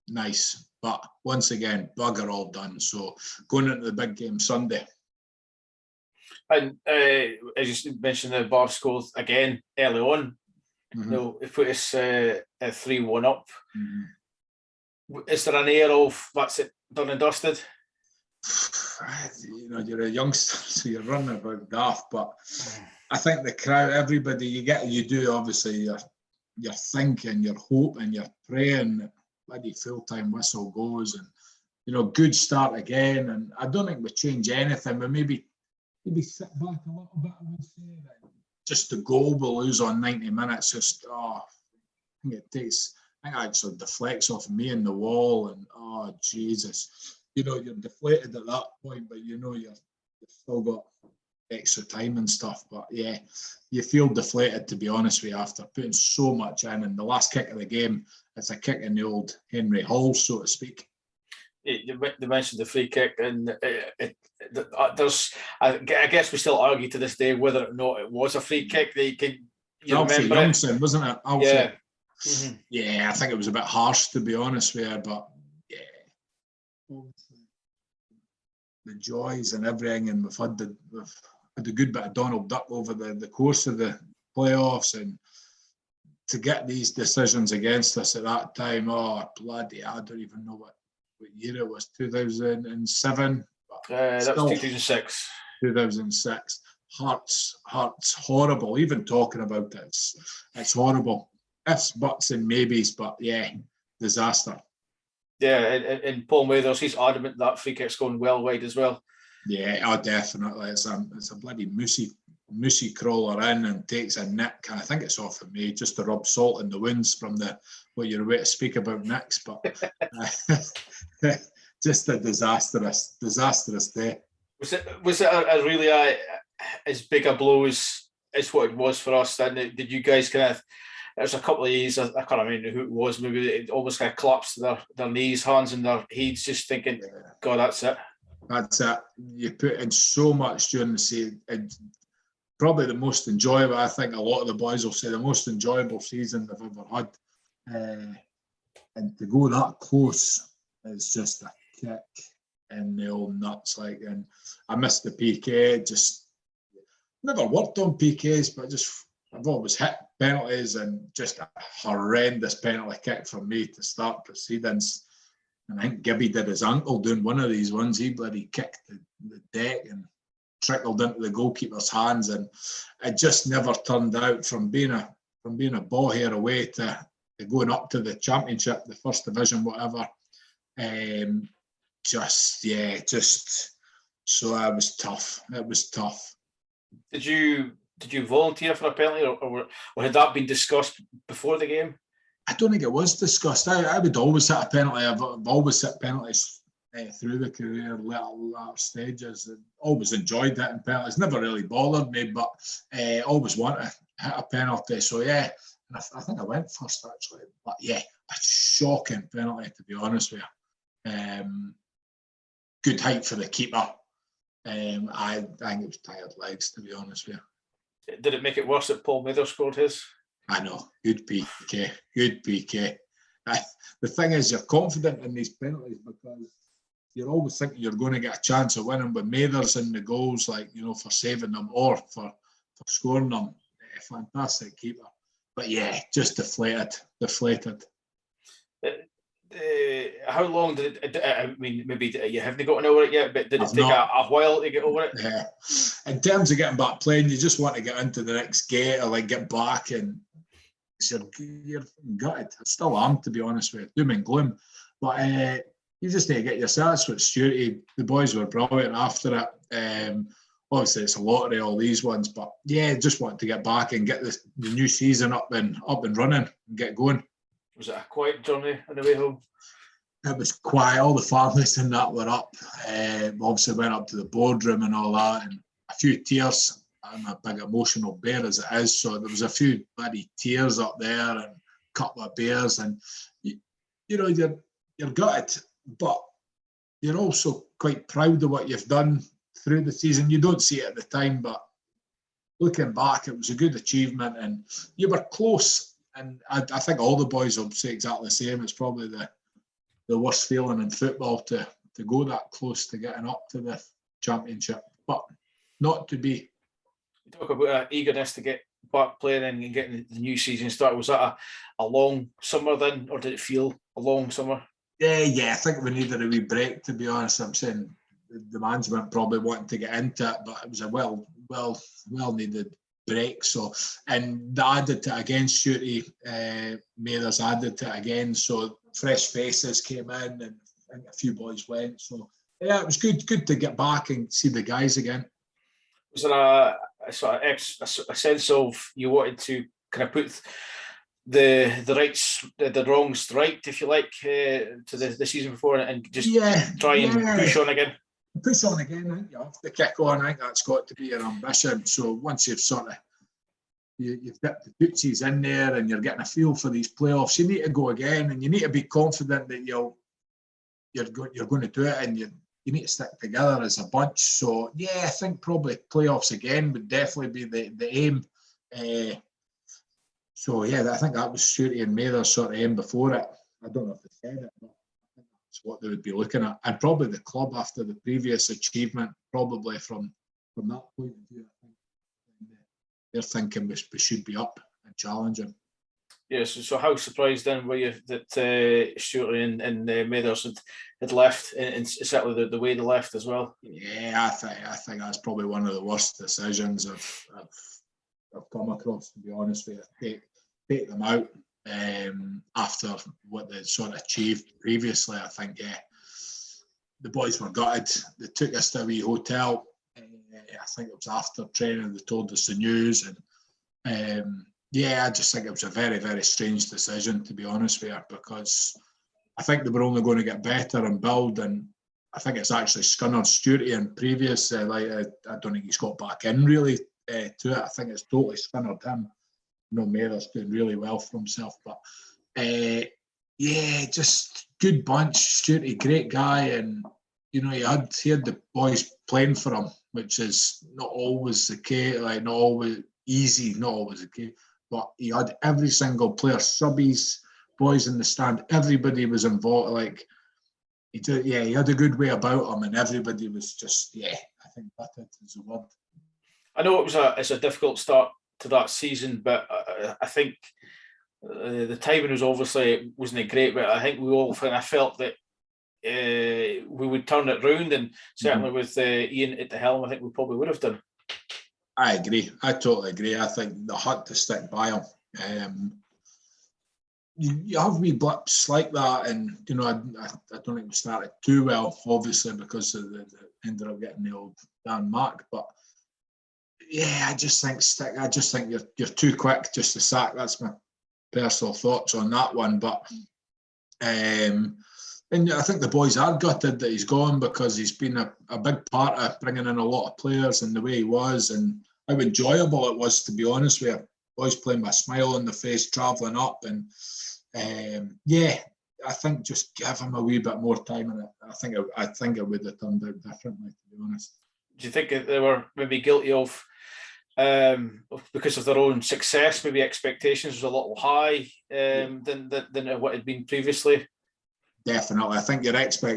Nice. But once again, bugger all done. So going into the big game Sunday. And as you mentioned, the Bav scored again early on. Mm-hmm. You know, it put us 3-1 up. Mm-hmm. Is there an air of that's it, done and dusted? You know, you're a youngster, so you're running about daft. But I think the crowd, everybody, you do obviously. You're thinking, you're hoping, you're praying that bloody full-time whistle goes, and you know, good start again. And I don't think we change anything. We maybe sit back a little bit. I would say that just the goal we lose on 90 minutes. I think it takes. I think it actually deflects off me in the wall, and oh Jesus, you know, you're deflated at that point, but you know you've still got extra time and stuff. But yeah, you feel deflated, to be honest with you, after putting so much in. And the last kick of the game, it's a kick in the old Henry Hall, so to speak. You mentioned the free kick, and there's. I guess we still argue to this day whether or not it was a free kick. You Alfie remember Youngson, wasn't it? Alfie. Yeah. Mm-hmm. Yeah, I think it was a bit harsh, to be honest with you, but yeah, the joys and everything, and we've had a good bit of Donald Duck over the course of the playoffs, and to get these decisions against us at that time, oh bloody, I don't even know what year it was, 2007. That was 2006. 2006. Hearts horrible. Even talking about it, it's horrible. Ifs, buts, and maybes, but yeah, disaster. Yeah, and Paul Mathers, he's adamant that free kick's going well wide as well. Yeah, oh, definitely. It's a bloody moosey crawler in and takes a nick. And I think it's off of me, just to rub salt in the wounds from what you're about to speak about next. But just a disastrous day. Was it a really as big a blow as what it was for us? Then did you guys kind of? There's a couple of years, I can't remember who it was, maybe it almost kind of collapsed their knees, hands in their heads, just thinking, God, that's it. That's it. You put in so much during the season. Probably the most enjoyable, I think a lot of the boys will say, the most enjoyable season they've ever had. And to go that close is just a kick in the old nuts. And I missed the PK, just never worked on PKs, but I've always hit penalties, and just a horrendous penalty kick from me to start proceedings. And I think Gibby did his ankle doing one of these ones. He bloody kicked the deck and trickled into the goalkeeper's hands, and it just never turned out from being a ball hair away to going up to the championship, the first division, whatever. So it was tough. It was tough. Did you volunteer for a penalty, or had that been discussed before the game? I don't think it was discussed. I would always hit a penalty. I've always hit penalties through the career, later stages. And always enjoyed hitting penalties. Never really bothered me, but always wanted to hit a penalty. So yeah, and I think I went first actually. But yeah, a shocking penalty, to be honest with you. Good height for the keeper. I think it was tired legs, to be honest with you. Did it make it worse that Paul Mathers scored his? I know. Good PK. Good PK. The thing is, you're confident in these penalties because you're always thinking you're going to get a chance of winning with Mathers in the goals, for saving them or for scoring them. Fantastic keeper. But yeah, just deflated. How long did it? I mean, maybe you haven't gotten over it yet, but did it take a while to get over it? Yeah. In terms of getting back playing, you just want to get into the next gate or get back, and you're gutted. I still am, to be honest with you, doom and gloom. But you just need to get yourself with Stewarty. The boys were brilliant after it. Obviously, it's a lottery, all these ones, but yeah, just want to get back and get the new season up and running and get going. Was it a quiet journey on the way home? it was quiet. All the families and that were up. Obviously went up to the boardroom and all that, and a few tears. I'm a big emotional bear as it is, so there was a few bloody tears up there and a couple of beers, and you know you're gutted, but you're also quite proud of what you've done through the season. You don't see it at the time, but looking back, it was a good achievement, and you were close. And I think all the boys will say exactly the same. It's probably the worst feeling in football to go that close to getting up to the championship, but not to be. You talk about eagerness to get back playing and getting the new season started. Was that a long summer then, or did it feel a long summer? Yeah, I think we needed a wee break, to be honest. I'm saying the management probably wanted to get into it, but it was a well needed break. So, and they added to it again, Shooty, Mathers added to it again. So fresh faces came in, and I think a few boys went. So yeah, it was good to get back and see the guys again. Was there a sort of a sense of you wanted to kind of put the wrongs right, if you like, to the season before, and just try and push on again? Push on again. I think you have to kick on. I think that's got to be your ambition. So once you've sort of you've got the tootsies in there and you're getting a feel for these playoffs, you need to go again, and you need to be confident that you're going to do it, and you need to stick together as a bunch. So yeah, I think probably playoffs again would definitely be the aim. So yeah, I think that was Shooty and Mather's sort of aim before it. I don't know if they said it, but I think that's what they would be looking at. And probably the club, after the previous achievement, probably from that point of view, I think they're thinking we should be up and challenging. Yes. So how surprised then were you that Shooty and Mathers had left, and certainly the way they left as well? Yeah, I think that's probably one of the worst decisions I've come across, to be honest with you. Take them out after what they sort of achieved previously. I think the boys were gutted. They took us to a wee hotel. I think it was after training. They told us the news, and I just think it was a very, very strange decision, to be honest with you, because I think they were only going to get better and build, and I think it's actually scunnered Shooty and previous. I don't think he's got back in really to it. I think it's totally scunnered him. Mathers doing really well for himself, but just good bunch. Shooty, great guy, and he had the boys playing for him, which is not always the case. Like not always easy, not always the case. But he had every single player, subbies, boys in the stand. Everybody was involved. Like he had a good way about him, and everybody was just I think that is the word. I know it's a difficult start to that season, but I think the timing wasn't great. But I think we all kind of felt that we would turn it round, and certainly with Ian at the helm, I think we probably would have done. I agree. I totally agree. I think they had to stick by him. You have wee blips like that, and I don't think we started too well, obviously, because of the ended up getting the old Dan Mark, but. I just think you're too quick just to sack. That's my personal thoughts on that one. But and I think the boys are gutted that he's gone, because he's been a big part of bringing in a lot of players and the way he was, and how enjoyable it was, to be honest with you. Boys playing with a smile on the face, travelling up, and I think just give him a wee bit more time, and I think it would have turned out differently, to be honest. Do you think they were maybe guilty of, because of their own success, maybe expectations was a little high than what had been previously? Definitely. I think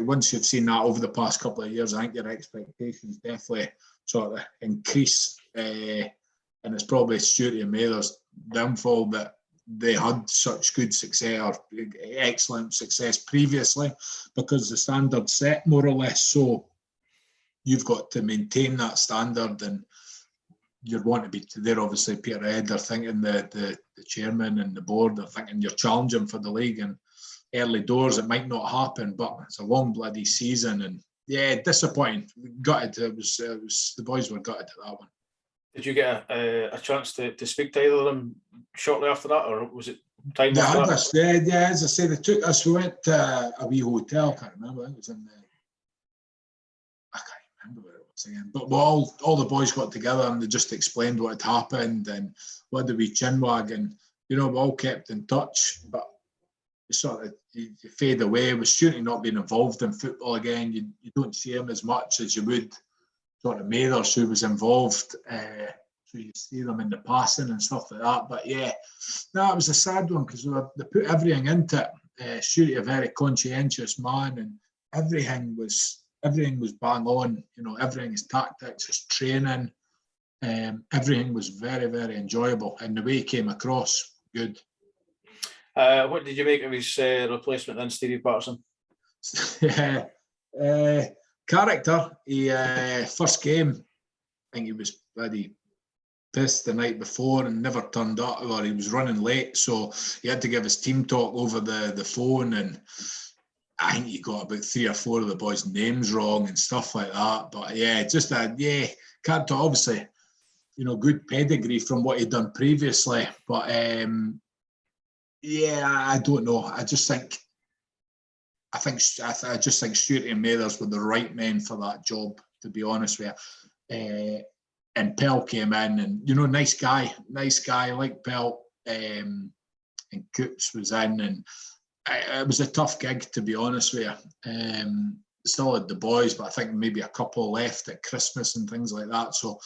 once you've seen that over the past couple of years, I think your expectations definitely sort of increase. And it's probably Shooty and Mathers' downfall that they had such good success, or excellent success previously, because the standard set more or less. So you've got to maintain that standard, and you want to be there. Obviously, Peterhead, they're thinking the chairman and the board are thinking you're challenging for the league, and early doors it might not happen, but it's a long bloody season, and disappointing. Gutted. It was the boys were gutted at that one. Did you get a chance to speak to either of them shortly after that, or was it time Yeah, after that? as I say, they took us. We went to a wee hotel. I can't remember. I think it was in the. I can't remember where it was again. But all the boys got together and they just explained what had happened and what the wee chinwag, and we all kept in touch. But you sort of you fade away with Shooty not being involved in football again. You don't see him as much as you would sort of Mathers, who was involved. So you see them in the passing and stuff like that. But yeah, no, it was a sad one because they put everything into it. Shooty, a very conscientious man, and everything was bang on. Everything, his tactics, his training, everything was very, very enjoyable. And the way he came across, good. What did you make of his replacement then, Stevie Patterson? Character. He first game, I think he was bloody pissed the night before and never turned up, or he was running late, so he had to give his team talk over the phone, and I think he got about 3 or 4 of the boys' names wrong and stuff like that. But yeah, just character, obviously, good pedigree from what he'd done previously. But I don't know. I just think Shooty and Mathers were the right men for that job, to be honest with you. And Pell came in, and nice guy like Pell, and Coops was in, and it was a tough gig, to be honest with you. Still had the boys, but I think maybe a couple left at Christmas and things like that, so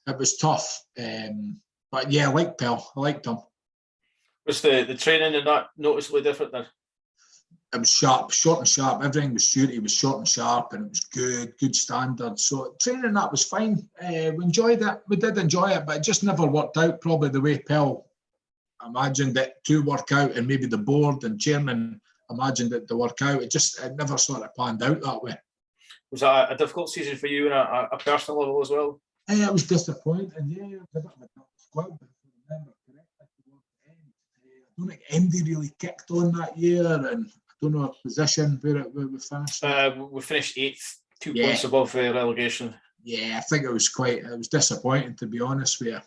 it was tough. But yeah, I like Pell. I liked him. Was the training in that noticeably different then? It was sharp, short and sharp. Everything was Shooty, was short and sharp, and it was good standard. So training that was fine. We enjoyed it. We did enjoy it, but it just never worked out probably the way Pell imagined it to work out, and maybe the board and chairman imagined it to work out. It never sort of panned out that way. Was that a difficult season for you on a personal level as well? It was disappointing. Yeah, it was a bit of a squad, if I remember correctly, towards the end. I don't think Andy really kicked on that year, and I don't know a position where we finished. We finished 8th, 2 points above relegation. Yeah, I think it was disappointing, to be honest with you.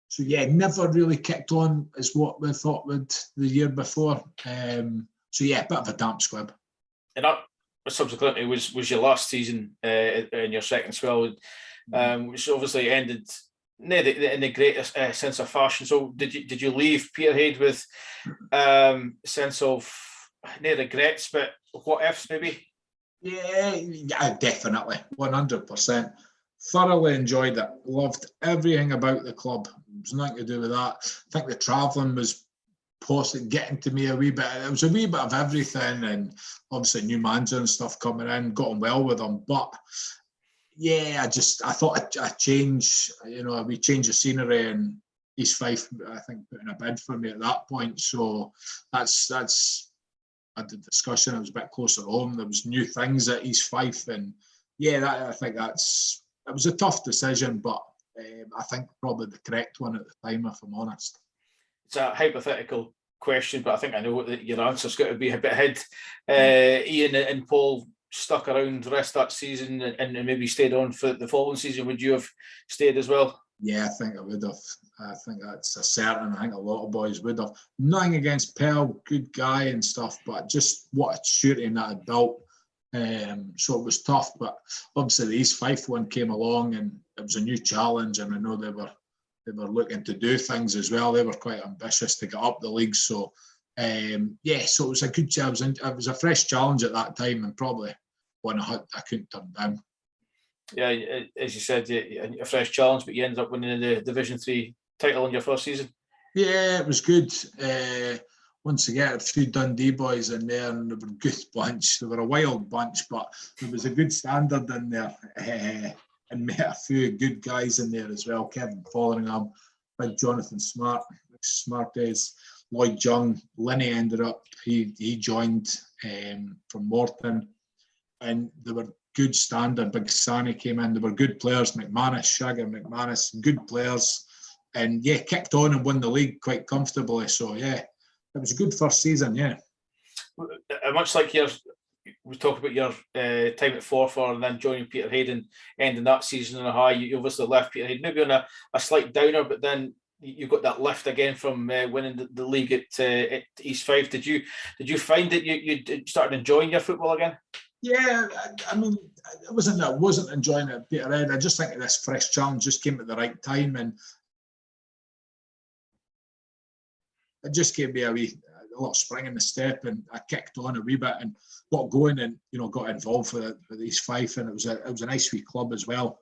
So yeah, never really kicked on as what we thought would the year before. So yeah, a bit of a damp squib. And that subsequently was your last season in your second spell, which obviously ended in the greatest sense of fashion. So did you leave Peterhead with a sense of no regrets, but what ifs maybe? Yeah, definitely, 100%. Thoroughly enjoyed it. Loved everything about the club. It was nothing to do with that. I think the travelling was possibly getting to me a wee bit. It was a wee bit of everything, and obviously new manager and stuff coming in, got on well with them. But yeah, I thought a change, we changed the scenery, and East Fife, I think, put in a bid for me at that point. So that's had the discussion. It was a bit closer home. There was new things at East Fife, and yeah, I think it was a tough decision, but I think probably the correct one at the time, if I'm honest. It's a hypothetical question, but I think I know what your answer's got to be a bit ahead. Ian and Paul stuck around the rest of that season and maybe stayed on for the following season. Would you have stayed as well? Yeah, I think I would have. I think that's a certain. I think a lot of boys would have. Nothing against Pell, good guy and stuff, but just what a shooting that had built. So it was tough, but obviously the East Fife one came along, and it was a new challenge, and I know they were looking to do things as well. They were quite ambitious to get up the league. So so it was a good challenge. It was a fresh challenge at that time, and probably one I couldn't turn down. Yeah, as you said, a fresh challenge, but you ended up winning the Division 3 title in your first season. Yeah, it was good. Once again, a few Dundee boys in there, and they were a good bunch. They were a wild bunch, but there was a good standard in there, and met a few good guys in there as well. Kevin Folleringham, big Jonathan Smart days, Lloyd Young, Linney ended up. He joined from Morton, and they were good standard. Big Sani came in. They were good players. Shagger McManus, good players, and yeah, kicked on and won the league quite comfortably. So yeah. It was a good first season, yeah. Much like we talk about your time at Forfar and then joining Peterhead and ending that season on a high. You obviously left Peterhead maybe on a slight downer, but then you got that lift again from winning the league at East Fife. Did you find that you started enjoying your football again? Yeah, I mean, it wasn't that I wasn't enjoying it at Peterhead. I just think this fresh challenge just came at the right time, and it just gave me a lot of spring in the step, and I kicked on a wee bit and got going, and got involved with East Fife, and it was a nice wee club as well,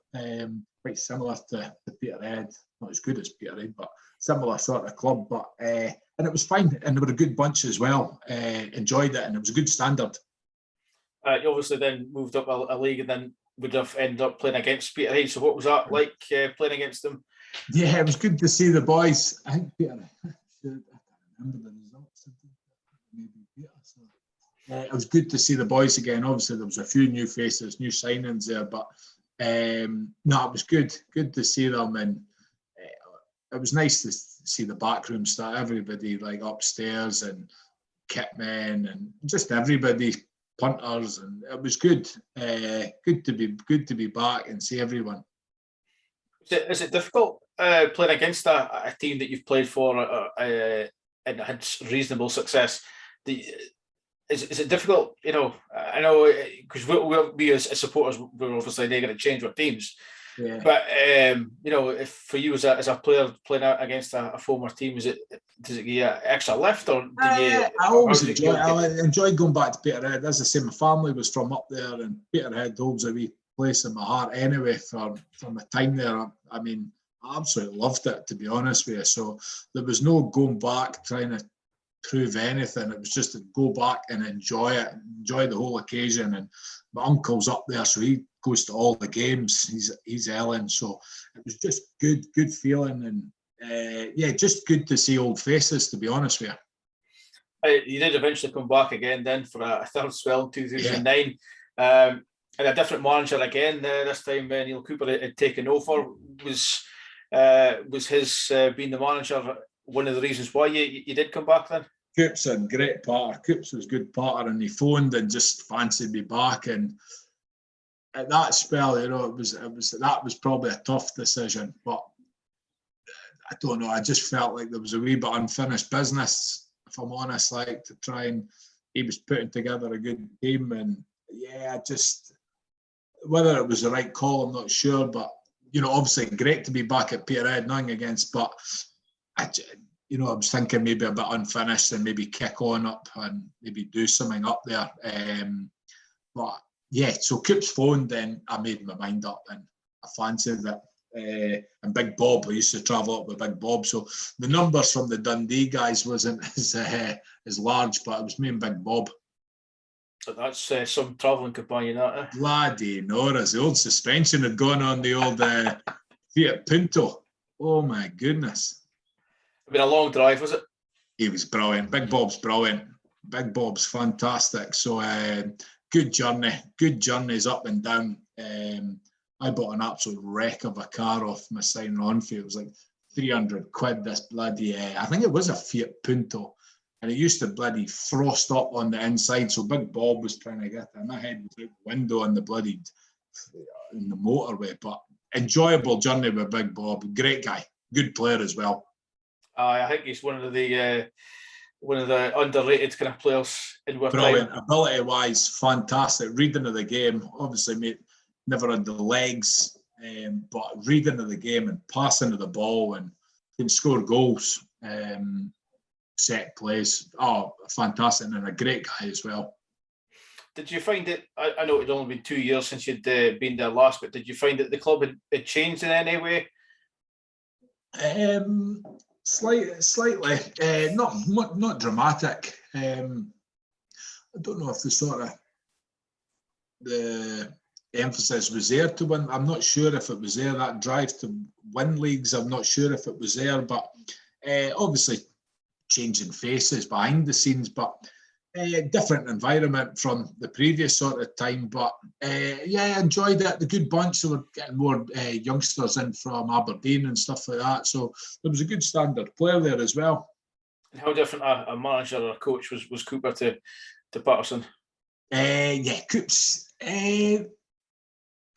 quite similar to Peterhead, not as good as Peterhead, but similar sort of club. But and it was fine, and they were a good bunch as well. Enjoyed it, and it was a good standard. You obviously then moved up a league, and then would have ended up playing against Peterhead. So what was that like playing against them? Yeah, it was good to see the boys. I think Peterhead. I can't remember the results. Maybe Peter. So, it was good to see the boys again. Obviously, there was a few new faces, new signings there, but no, it was good. Good to see them, and it was nice to see the backroom start. Everybody like upstairs and kitmen and just everybody. Punters, and it was good. Good to be back and see everyone. Is it difficult playing against a team that you've played for and had reasonable success? Is it difficult? I know because we as supporters, we're obviously not going to change our teams. Yeah. But if for you as a player playing out against a former team, does it give you an extra lift, or I always enjoy going back to Peterhead. As I say, my family was from up there, and Peterhead holds a wee place in my heart anyway from my time there. I mean, I absolutely loved it, to be honest with you. So there was no going back trying to prove anything. It was just to go back and enjoy it, enjoy the whole occasion. And my uncle's up there, so he goes to all the games. He's Ellen, so it was just good feeling, and just good to see old faces, to be honest with you. You did eventually come back again then for a third spell in 2009. And a different manager again. This time Neil Cooper had taken over. Was his being the manager one of the reasons why you did come back then? Coops a great partner. Coops was a good partner, and he phoned and just fancied me back. And at that spell, it was probably a tough decision, but I don't know. I just felt like there was a wee bit unfinished business, if I'm honest. Like to try and he was putting together a good team, and just whether it was the right call, I'm not sure. But obviously great to be back at Peterhead, nothing against, but I was thinking maybe a bit unfinished and maybe kick on up and maybe do something up there. But so Coops phoned, then I made my mind up and I fancied it. And Big Bob, we used to travel up with Big Bob. So the numbers from the Dundee guys wasn't as large, but it was me and Big Bob. So that's some travelling companion, that. Bloody Norris, the old suspension had gone on the old Fiat Punto. Oh my goodness. It's been a long drive, was it? He was brilliant. Big Bob's brilliant. Big Bob's fantastic. So good journeys up and down. I bought an absolute wreck of a car off my signing on fee. It was like 300 quid, this bloody, I think it was a Fiat Punto. And it used to bloody frost up on the inside. So Big Bob was trying to get it. My head was out the window on the in the motorway. But enjoyable journey with Big Bob. Great guy. Good player as well. I think he's one of the underrated kind of players in our Brilliant. time. Ability-wise, fantastic. Reading of the game, obviously, mate, never had the legs, but reading of the game and passing of the ball and can score goals, set plays. Oh, fantastic, and a great guy as well. Did you find it? I know it had only been 2 years since you'd been there last, but did you find that the club had changed in any way? Slightly, not dramatic. I don't know if the emphasis was there to win. I'm not sure if it was there, that drive to win leagues. I'm not sure if it was there, but obviously changing faces behind the scenes, but different environment from the previous sort of time. But I enjoyed it. The good bunch. They were getting more youngsters in from Aberdeen and stuff like that. So there was a good standard player there as well. And how different a manager or a coach was Cooper to Patterson? Coops.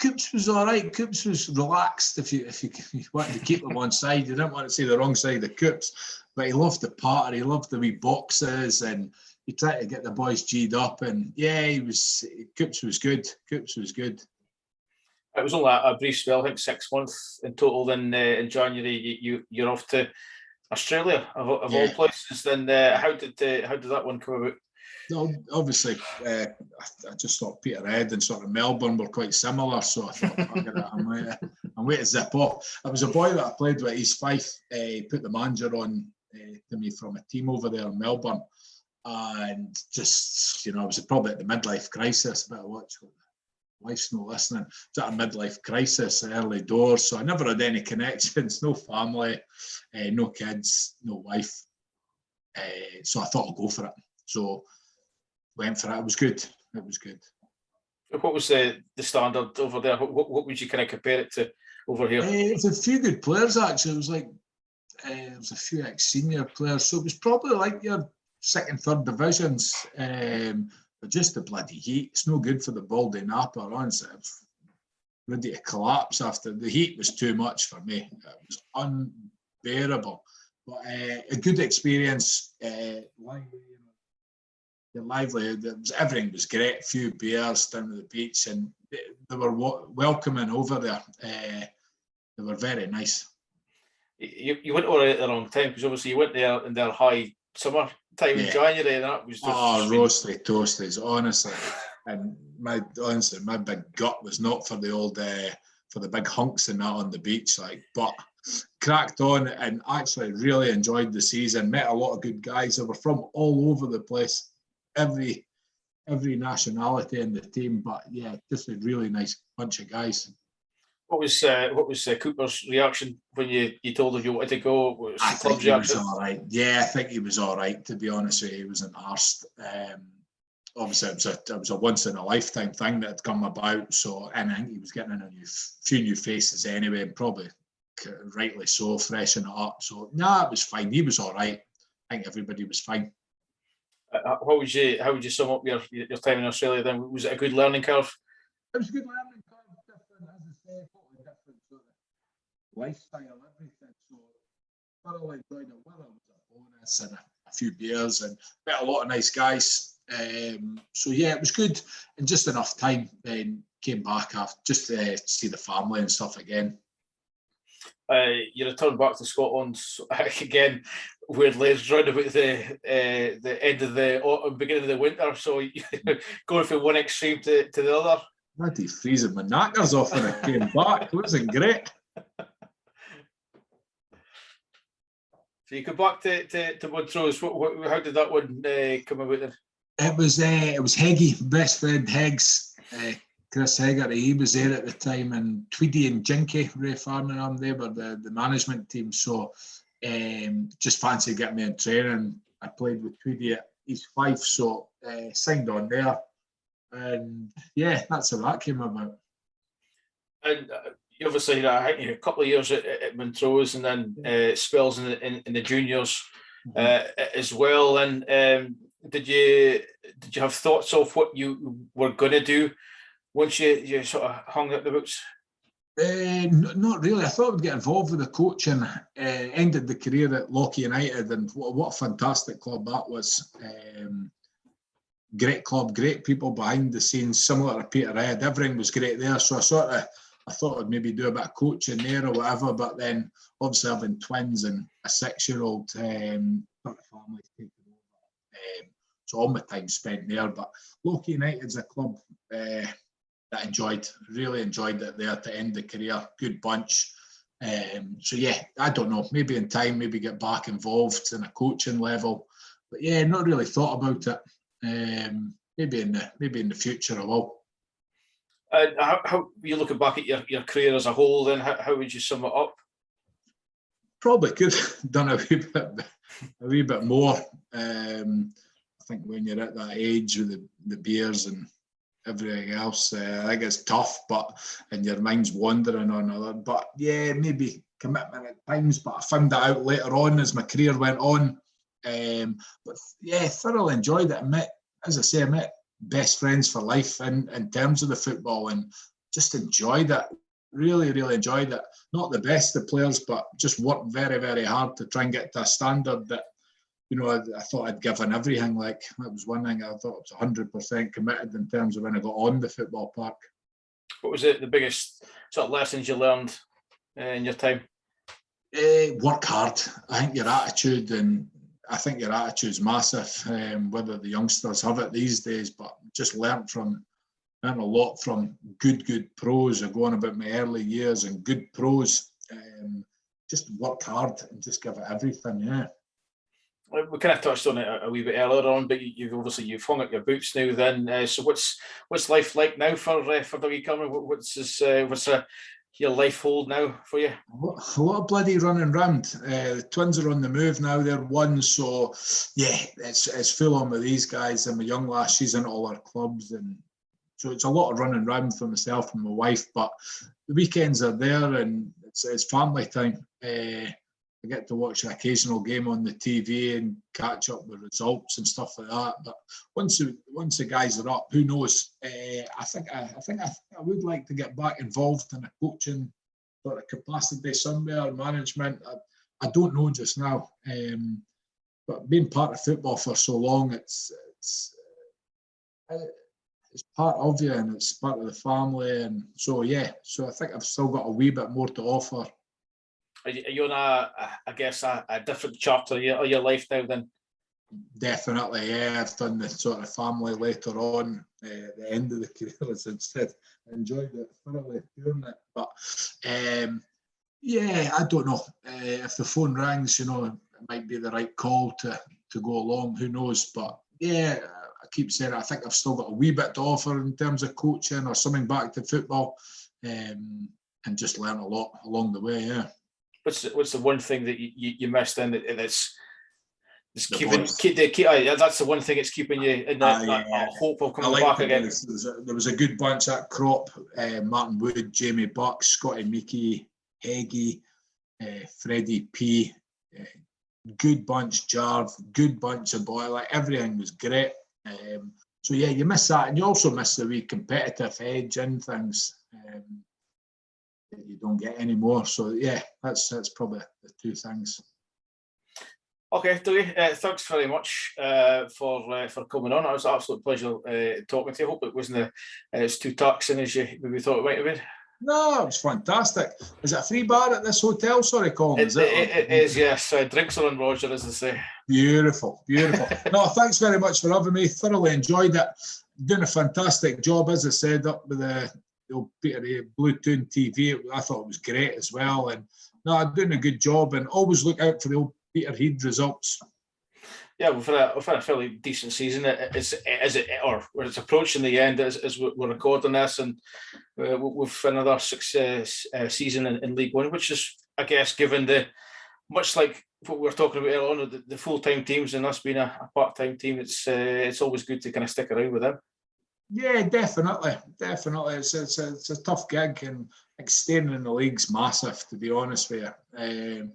Coops was all right. Coops was relaxed. If you wanted to keep him on side, you didn't want to see the wrong side of Coops. But he loved the party. He loved the wee boxes, and he tried to get the boys G'd up. And yeah, Coops was good. Coops was good. It was only a brief spell, I think 6 months in total. Then in January, you're off to Australia of all places. Then how did that one come about? No, obviously, I just thought Peterhead and sort of Melbourne were quite similar, so I thought, I'm way to zip off. I was a boy that I played with, East Fife, put the manager on to me from a team over there in Melbourne, and just, I was probably at the midlife crisis, but what's wife's not listening. It's at a midlife crisis, early doors, so I never had any connections, no family, no kids, no wife, so I thought I'd go for it. So went for it. It was good. What was the standard over there? What would you kind of compare it to over here? It was a few good players, actually. It was like it was a few ex-senior players, so it was probably like your second, third divisions. But just the bloody heat, it's no good for the Baldy Napa. Honestly, ready to collapse after the heat was too much for me. It was unbearable. But a good experience. Lively. Everything was great. A few beers down at the beach, and they were welcoming over there. They were very nice. You went over at the wrong time, because obviously you went there in their high summer time in January, and that was just roasty toasties, honestly. And my big gut was not for the old for the big hunks and that on the beach, but cracked on and actually really enjoyed the season. Met a lot of good guys that were from all over the place. Every nationality in the team, but yeah, just a really nice bunch of guys. What was Cooper's reaction when you told him you wanted to go? I think he was all right. Yeah, I think he was all right, to be honest with you. He wasn't arsed. Obviously, it was a once in a lifetime thing that had come about. So, and I think he was getting in a few new faces anyway, and probably rightly so, freshen it up. So, it was fine. He was all right. I think everybody was fine. How would you sum up your time in Australia then? Was it a good learning curve? It was a good learning curve, different, as I say, totally different sort of lifestyle, everything. So thoroughly enjoyed it. Weather was a bonus, and a few beers, and met a lot of nice guys. So yeah, it was good, and just enough time. Then came back after just to see the family and stuff again. You returned back to Scotland again, weirdly, it's round about the end of the autumn, beginning of the winter. So going from one extreme to the other. Bloody freezing my knackers off when I came back. It wasn't great. So you come back to Montrose. How did that one come about then? It was Heggie, best friend Heggs. Chris Hegarty, he was there at the time, and Tweedy and Jinky, Ray Farnham, they were the management team. So just fancied getting me in training. I played with Tweedy at East Fife, so signed on there. And yeah, that's how that came about. And you obviously, I think a couple of years at Montrose, and then spells in the juniors as well. And did you have thoughts of what you were going to do once you sort of hung up the boots? Not really. I thought I'd get involved with the coaching. Ended the career at Lochie United, and what a fantastic club that was. Great club, great people behind the scenes, similar to Peterhead. Everything was great there. So I thought I'd maybe do a bit of coaching there or whatever. But then, obviously, having twins and a 6-year-old, got the family taken over. So all my time spent there. But Lochie United's a club that I really enjoyed it there to end the career. Good bunch. So yeah, I don't know. Maybe in time, maybe get back involved in a coaching level. But yeah, not really thought about it. Maybe in the future I will. How you looking back at your career as a whole? Then how would you sum it up? Probably could have done a wee bit more. I think when you're at that age with the beers and everything else, I think it's tough, and your mind's wandering on other. But yeah, maybe commitment at times. But I found that out later on as my career went on. But yeah, thoroughly enjoyed it. I met best friends for life in terms of the football, and just enjoyed it. Really, really enjoyed it. Not the best of players, but just worked very, very hard to try and get to a standard that, you know, I thought I'd given everything. Like, that was one thing I thought I was 100% committed in terms of when I got on the football park. What was the biggest sort of lessons you learned in your time? Work hard. I think your attitude is massive. Whether the youngsters have it these days, but just learned a lot from good pros. I go on about my early years and good pros. Just work hard and just give it everything. Yeah. We kind of touched on it a wee bit earlier on, but you've hung up your boots now. Then, so what's life like now for Dougie Cameron? What's your life hold now for you? A lot of bloody running round. The twins are on the move now. They're one, so yeah, it's full on with these guys. And my young lass, she's in all our clubs, and so it's a lot of running around for myself and my wife. But the weekends are there, and it's family time. I get to watch an occasional game on the TV and catch up with results and stuff like that. But once the guys are up, who knows? I think I would like to get back involved in a coaching sort of capacity somewhere, management. I don't know just now. But being part of football for so long, it's part of you and it's part of the family, and so yeah. So I think I've still got a wee bit more to offer. Are you on a different chapter of your life now then? Definitely, yeah. I've done the sort of family later on, at the end of the career, as I said. I enjoyed it thoroughly doing it. But yeah, I don't know. If the phone rings, you know, it might be the right call to go along. Who knows? But yeah, I keep saying I think I've still got a wee bit to offer in terms of coaching or something back to football, and just learn a lot along the way. Yeah. What's the one thing that you missed in that's keeping that's the one thing that's keeping you in that hope of coming back again? There was a good bunch at Crop, Martin Wood, Jamie Buck, Scotty Meekie, Heggie, Freddie P, good bunch, Jarv, good bunch of boys. Like, everything was great. So yeah, you miss that, and you also miss the wee competitive edge and things. You don't get any more. So yeah, that's probably the two things. Okay, Dougie, thanks very much for coming on. It was an absolute pleasure talking to you. I hope it wasn't as too taxing as you maybe thought it might have been. No, it was fantastic. Is it a free bar at this hotel? Sorry, Colin. It is, yes. Drinks are on Roger, as they say. Beautiful. No, thanks very much for having me. Thoroughly enjoyed it. Doing a fantastic job, as I said, up with the old Peterhead Bluetooth TV. I thought it was great as well. And no, I'm doing a good job, and always look out for the old Peterhead results. Yeah, we've had a fairly decent season. It's approaching the end as we're recording this, and we've another success season in League One, which is, I guess, given the much like what we were talking about earlier on, the full-time teams and us being a part-time team. It's always good to kind of stick around with them. Yeah, definitely. It's a tough gig, and staying in the league's massive, to be honest with you.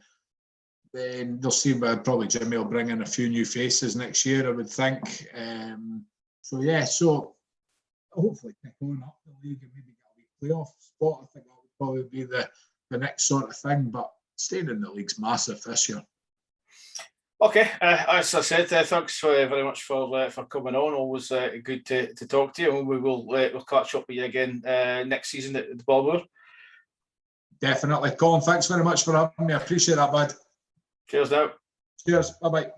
Then they'll see probably Jimmy will bring in a few new faces next year, I would think. So hopefully pick on up the league and maybe get a wee playoff spot. I think that would probably be the next sort of thing. But staying in the league's massive this year. Okay, as I said, thanks very much for coming on. Always good to talk to you, and we'll catch up with you again next season at the Ballboard. Definitely, Colin. Thanks very much for having me. I appreciate that, bud. Cheers now. Cheers. Bye bye.